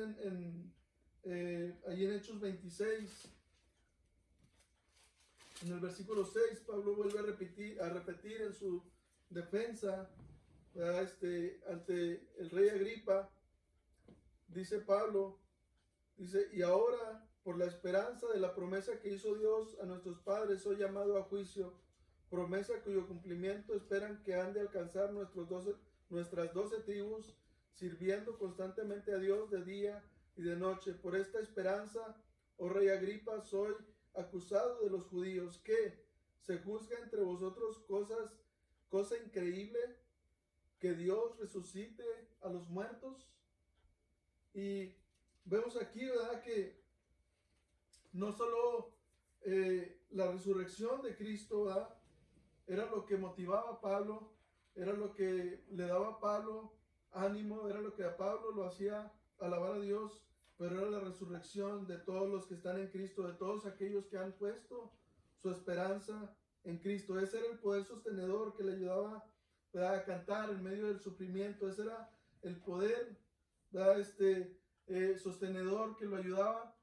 ahí en Hechos 26, en el versículo 6, Pablo vuelve a repetir en su defensa, ¿verdad?, ante el rey Agripa. Dice Pablo, dice: y ahora, por la esperanza de la promesa que hizo Dios a nuestros padres, soy llamado a juicio, promesa cuyo cumplimiento esperan que han de alcanzar nuestras 12 tribus, sirviendo constantemente a Dios de día y de noche. Por esta esperanza, oh rey Agripa, soy acusado de los judíos, que se juzga entre vosotros cosa increíble, que Dios resucite a los muertos. Y vemos aquí, ¿verdad?, que no solo la resurrección de Cristo, ¿verdad?, era lo que motivaba a Pablo, era lo que le daba a Pablo ánimo, era lo que a Pablo lo hacía alabar a Dios, pero era la resurrección de todos los que están en Cristo, de todos aquellos que han puesto su esperanza en Cristo. Ese era el poder sostenedor que le ayudaba, ¿verdad?, a cantar en medio del sufrimiento. Ese era el poder, ¿verdad?, sostenedor que lo ayudaba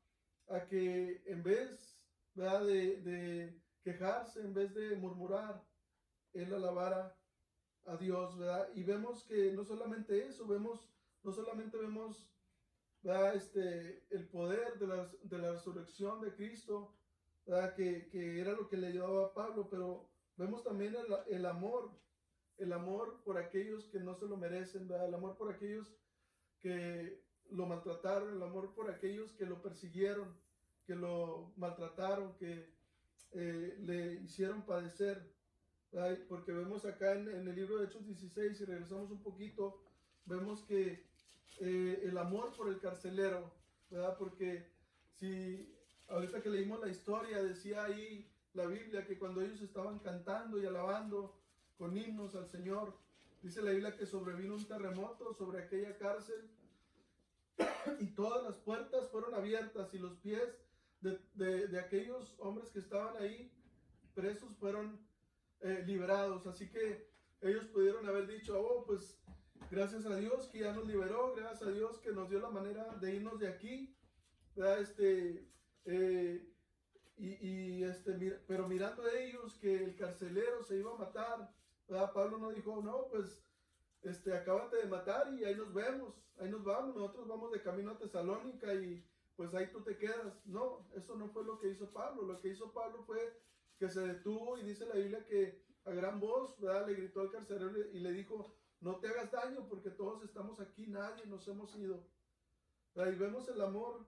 a que en vez, ¿verdad?, de quejarse, en vez de murmurar, él alabara a Dios, ¿verdad? Y vemos que no solamente eso, no solamente vemos, ¿verdad?, el poder de la resurrección de Cristo, ¿verdad?, que era lo que le ayudaba a Pablo, pero vemos también el amor por aquellos que no se lo merecen, ¿verdad?, el amor por aquellos que lo maltrataron, el amor por aquellos que lo persiguieron, que lo maltrataron, que le hicieron padecer, ¿verdad? Porque vemos acá en el libro de Hechos 16, si regresamos un poquito, vemos que el amor por el carcelero, ¿verdad?, porque si ahorita que leímos la historia, decía ahí la Biblia que cuando ellos estaban cantando y alabando con himnos al Señor, dice la Biblia que sobrevino un terremoto sobre aquella cárcel y todas las puertas fueron abiertas y los pies de aquellos hombres que estaban ahí presos fueron liberados. Así que ellos pudieron haber dicho, oh, pues gracias a Dios que ya nos liberó, gracias a Dios que nos dio la manera de irnos de aquí, ¿verdad? Pero mirando a ellos que el carcelero se iba a matar, ¿verdad? Pablo no dijo, no, pues acábate de matar y ahí nos vemos, ahí nos vamos, nosotros vamos de camino a Tesalónica y pues ahí tú te quedas. No, eso no fue lo que hizo Pablo. Lo que hizo Pablo fue que se detuvo y dice la Biblia que a gran voz, ¿verdad?, le gritó al carcelero y le dijo, no te hagas daño porque todos estamos aquí, nadie nos hemos ido. ¿Verdad? Y vemos el amor,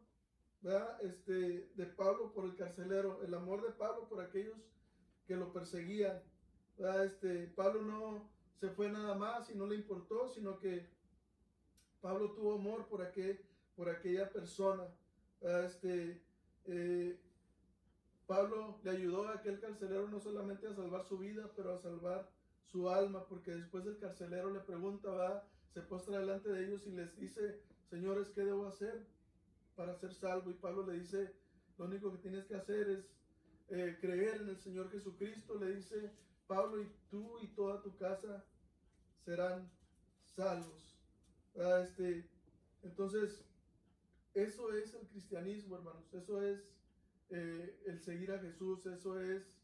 ¿verdad?, de Pablo por el carcelero, el amor de Pablo por aquellos que lo perseguían. ¿Verdad? Pablo no se fue nada más y no le importó, sino que Pablo tuvo amor por aquella persona. Pablo le ayudó a aquel carcelero no solamente a salvar su vida, pero a salvar su alma, porque después el carcelero le pregunta, ¿verdad?, se postra delante de ellos y les dice, señores, ¿qué debo hacer para ser salvo? Y Pablo le dice, lo único que tienes que hacer es creer en el Señor Jesucristo. Le dice Pablo, y tú y toda tu casa serán salvos. Entonces, eso es el cristianismo, hermanos. Eso es el seguir a Jesús. Eso es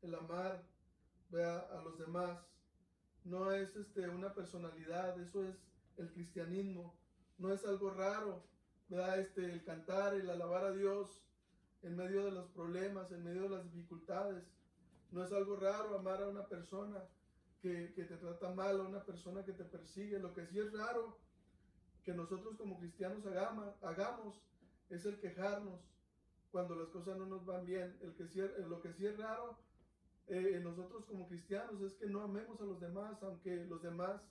el amar, ¿verdad?, a los demás. No es una personalidad. Eso es el cristianismo. No es algo raro, ¿verdad? El cantar, el alabar a Dios en medio de los problemas, en medio de las dificultades. No es algo raro amar a una persona que te trata mal, a una persona que te persigue. Lo que sí es raro que nosotros como cristianos hagamos es el quejarnos cuando las cosas no nos van bien. Lo que sí es raro en nosotros como cristianos es que no amemos a los demás, aunque los demás,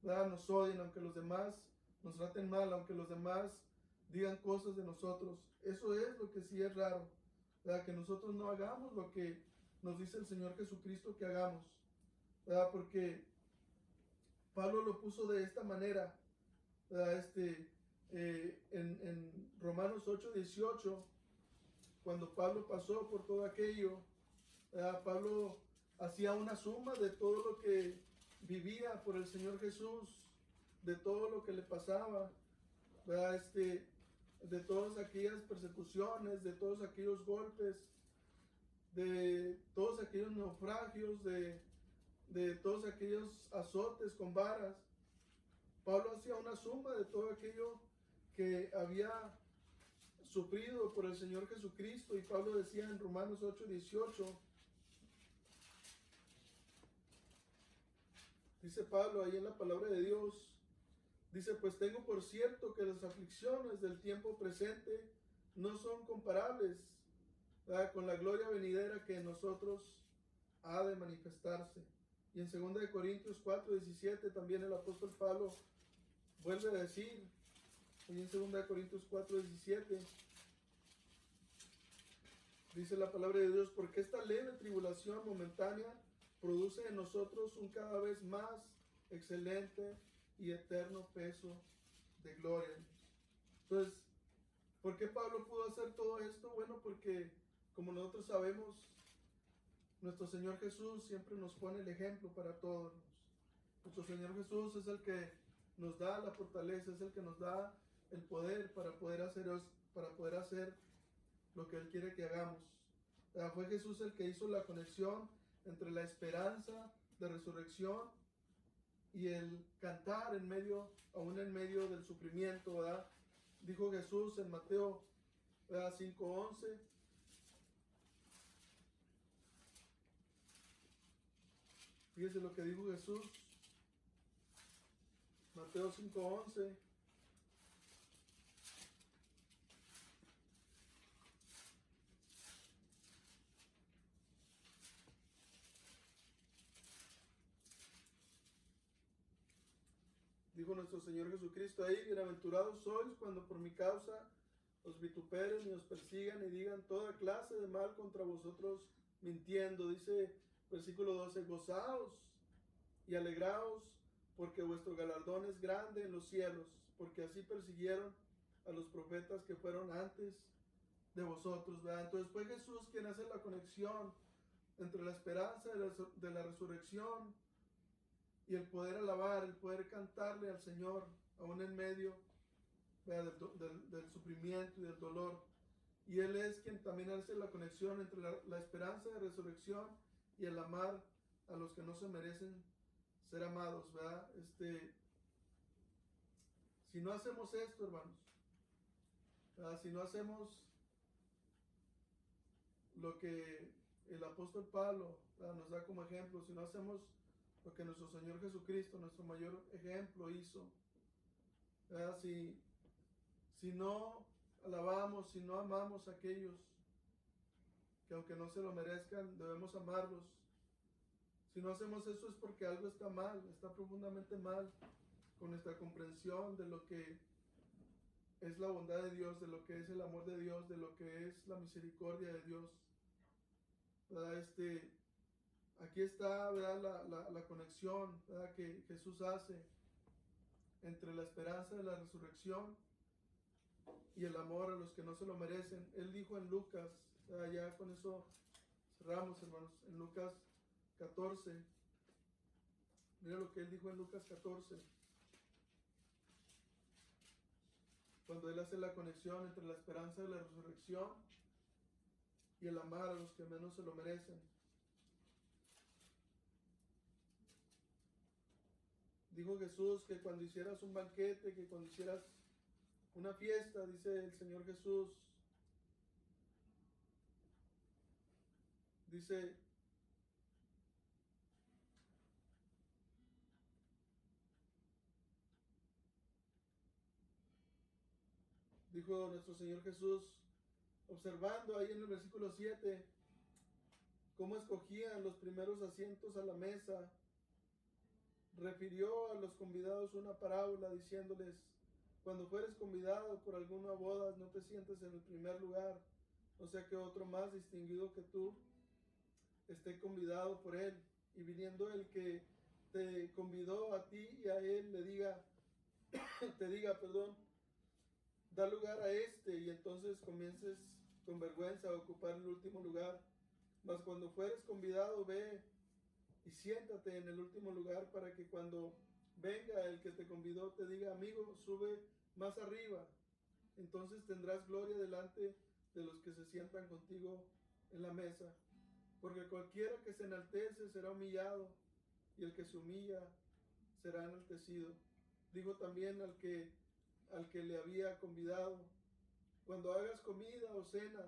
¿verdad?, nos odien, aunque los demás nos traten mal, aunque los demás digan cosas de nosotros. Eso es lo que sí es raro, ¿verdad?, que nosotros no hagamos lo que nos dice el Señor Jesucristo que hagamos, ¿verdad? Porque Pablo lo puso de esta manera, ¿verdad? En Romanos 8:18, cuando Pablo pasó por todo aquello, ¿verdad?, Pablo hacía una suma de todo lo que vivía por el Señor Jesús, de todo lo que le pasaba, ¿verdad? De todas aquellas persecuciones, de todos aquellos golpes, de todos aquellos naufragios, de todos aquellos azotes con varas. Pablo hacía una suma de todo aquello que había sufrido por el Señor Jesucristo, y Pablo decía en Romanos 8:18, dice Pablo ahí en la palabra de Dios, dice, pues tengo por cierto que las aflicciones del tiempo presente no son comparables, ¿verdad?, con la gloria venidera que en nosotros ha de manifestarse. Y en 2 Corintios 4:17 también el apóstol Pablo vuelve a decir, y en 2 Corintios 4:17, dice la palabra de Dios, porque esta leve tribulación momentánea produce en nosotros un cada vez más excelente y eterno peso de gloria. Entonces, ¿por qué Pablo pudo hacer todo esto? Bueno, porque como nosotros sabemos, nuestro Señor Jesús siempre nos pone el ejemplo para todos. Nuestro Señor Jesús es el que nos da la fortaleza, es el que nos da el poder para poder hacer lo que Él quiere que hagamos. Fue Jesús el que hizo la conexión entre la esperanza de resurrección y el cantar aún en medio del sufrimiento, ¿verdad? Dijo Jesús en Mateo 5:11. Fíjese lo que dijo Jesús. Mateo 5:11. Dijo nuestro Señor Jesucristo ahí, bienaventurados sois cuando por mi causa os vituperen y os persigan y digan toda clase de mal contra vosotros mintiendo. Dice versículo 12, gozaos y alegraos, porque vuestro galardón es grande en los cielos, porque así persiguieron a los profetas que fueron antes de vosotros, ¿verdad? Entonces fue Jesús quien hace la conexión entre la esperanza de la resurrección y el poder alabar, el poder cantarle al Señor, aún en medio, ¿verdad?, del sufrimiento y del dolor. Y Él es quien también hace la conexión entre la esperanza de resurrección y el amar a los que no se merecen ser amados, ¿verdad? Si no hacemos esto, hermanos, ¿verdad?, si no hacemos lo que el apóstol Pablo, ¿verdad?, nos da como ejemplo, si no hacemos lo que nuestro Señor Jesucristo, nuestro mayor ejemplo, hizo, ¿verdad?, si no alabamos, si no amamos a aquellos que aunque no se lo merezcan, debemos amarlos. Si no hacemos eso es porque algo está mal, está profundamente mal con nuestra comprensión de lo que es la bondad de Dios, de lo que es el amor de Dios, de lo que es la misericordia de Dios, ¿verdad? Aquí está, ¿verdad?, la conexión, ¿verdad?, que Jesús hace entre la esperanza de la resurrección y el amor a los que no se lo merecen. Él dijo en Lucas, ya con eso cerramos, hermanos, en Lucas 14, mira lo que Él dijo en Lucas 14, cuando Él hace la conexión entre la esperanza de la resurrección y el amar a los que menos se lo merecen. Dijo Jesús que cuando hicieras un banquete, que cuando hicieras una fiesta, dice el Señor Jesús, dice, dijo nuestro Señor Jesús, observando ahí en el versículo 7, cómo escogían los primeros asientos a la mesa, refirió a los convidados una parábola diciéndoles, cuando fueres convidado por alguna boda, no te sientes en el primer lugar, no sea que otro más distinguido que tú esté convidado por él, y viniendo el que te convidó a ti y a él le diga, te diga, perdón, da lugar a este, y entonces comiences con vergüenza a ocupar el último lugar. Mas cuando fueres convidado, ve y siéntate en el último lugar, para que cuando venga el que te convidó te diga, amigo, sube más arriba. Entonces tendrás gloria delante de los que se sientan contigo en la mesa. Porque cualquiera que se enaltece será humillado, y el que se humilla será enaltecido. Dijo también al que le había convidado, cuando hagas comida o cena,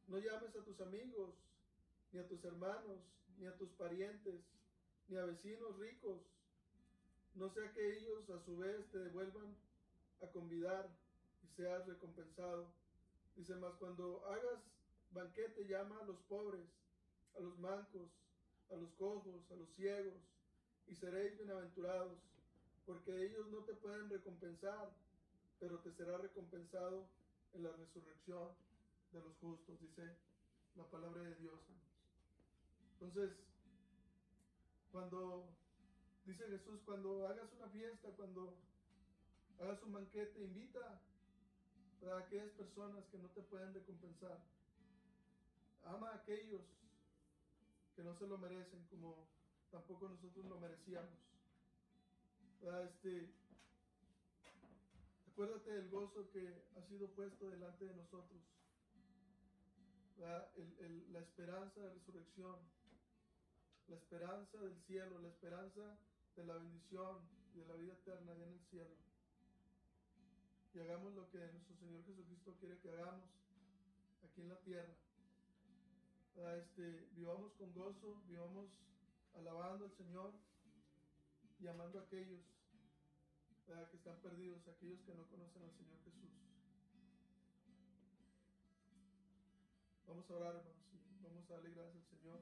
no llames a tus amigos, ni a tus hermanos, ni a tus parientes, ni a vecinos ricos, no sea que ellos a su vez te devuelvan a convidar y seas recompensado. Dice, más cuando hagas banquete, llama a los pobres, a los mancos, a los cojos, a los ciegos, y seréis bienaventurados, porque ellos no te pueden recompensar, pero te será recompensado en la resurrección de los justos, dice la palabra de Dios. Entonces, cuando dice Jesús, cuando hagas una fiesta, cuando hagas un banquete, invita a aquellas personas que no te pueden recompensar. Ama a aquellos que no se lo merecen, como tampoco nosotros lo merecíamos. Acuérdate del gozo que ha sido puesto delante de nosotros. La esperanza de resurrección, la esperanza del cielo, la esperanza de la bendición y de la vida eterna allá en el cielo. Y hagamos lo que nuestro Señor Jesucristo quiere que hagamos aquí en la tierra. Vivamos con gozo, vivamos alabando al Señor y amando a aquellos que están perdidos, aquellos que no conocen al Señor Jesús. Vamos a orar, hermanos, y vamos a darle gracias al Señor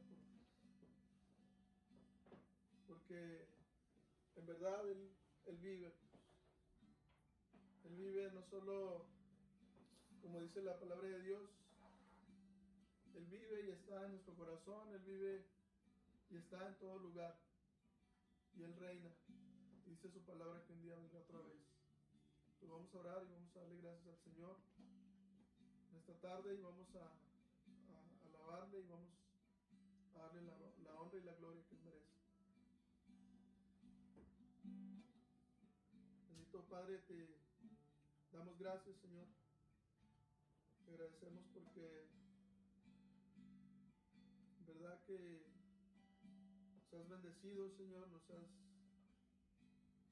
porque en verdad Él vive. Él vive no solo como dice la palabra de Dios, Él vive y está en nuestro corazón, Él vive y está en todo lugar. Y Él reina. Dice su palabra que un día vendrá otra vez. Pues vamos a orar y vamos a darle gracias al Señor en esta tarde y vamos a alabarle y vamos a darle la honra y la gloria que Él merece. Bendito Padre, te damos gracias, Señor. Te agradecemos porque en verdad que nos has bendecido, Señor,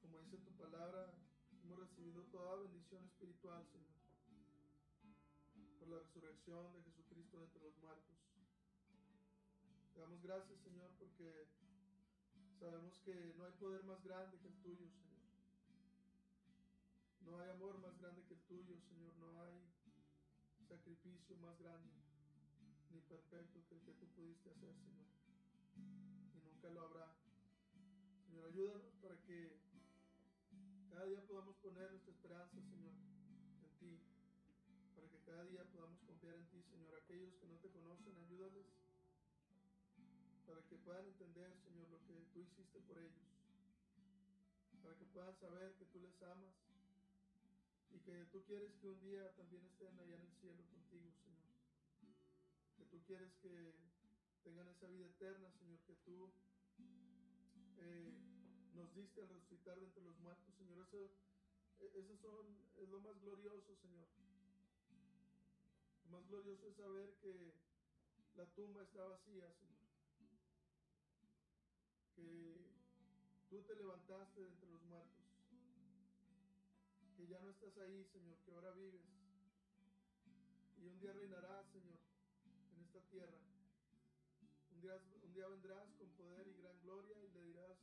como dice tu palabra, hemos recibido toda bendición espiritual, Señor, por la resurrección de Jesucristo de entre los muertos. Te damos gracias, Señor, porque sabemos que no hay poder más grande que el tuyo, Señor. No hay amor más grande que el tuyo, Señor. No hay sacrificio más grande ni perfecto que el que tú pudiste hacer, Señor. Y nunca lo habrá. Señor, ayúdanos para que cada día podamos poner nuestra esperanza, Señor, en ti. Para que cada día podamos confiar en ti, Señor. Aquellos que no te conocen, ayúdales. Para que puedan entender, Señor, lo que tú hiciste por ellos. Para que puedan saber que tú les amas. Y que tú quieres que un día también estén allá en el cielo contigo, Señor. Que tú quieres que tengan esa vida eterna, Señor, que tú nos diste al resucitar de entre los muertos, Señor. Eso es lo más glorioso, Señor. Lo más glorioso es saber que la tumba está vacía, Señor. Que tú te levantaste de entre los muertos. Que ya no estás ahí, Señor, que ahora vives. Y un día reinarás, Señor, en esta tierra. Un día vendrás con poder y gran gloria y le dirás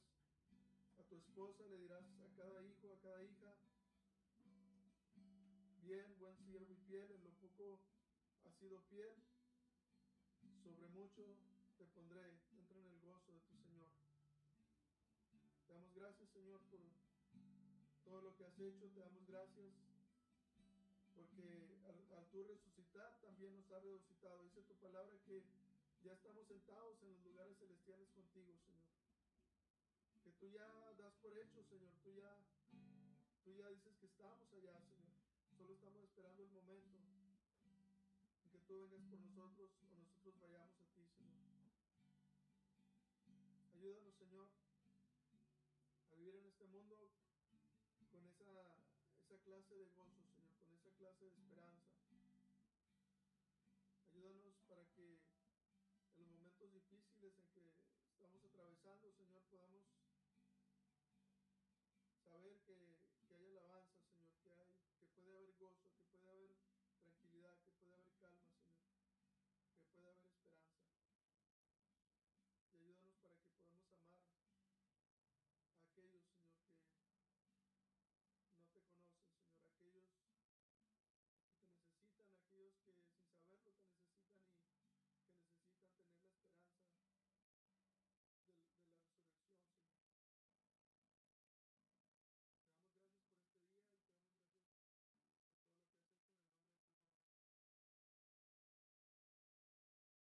a tu esposa, le dirás a cada hijo, a cada hija: bien, buen siervo y fiel, en lo poco has sido fiel, sobre mucho te pondré, entra en el gozo de tu Señor. Te damos gracias, Señor, por todo lo que has hecho. Te damos gracias porque al tú resucitar también nos has resucitado. Dice tu palabra que ya estamos sentados en los lugares celestiales contigo, Señor. Que tú ya das por hecho, Señor. Tú ya dices que estamos allá, Señor. Solo estamos esperando el momento en que tú vengas por nosotros o nosotros vayamos a ti, Señor. Ayúdanos, Señor, a vivir en este mundo con esa clase de gozo, Señor, con esa clase de esperanza. Ayúdanos para que en los momentos difíciles en que estamos atravesando, Señor, podamos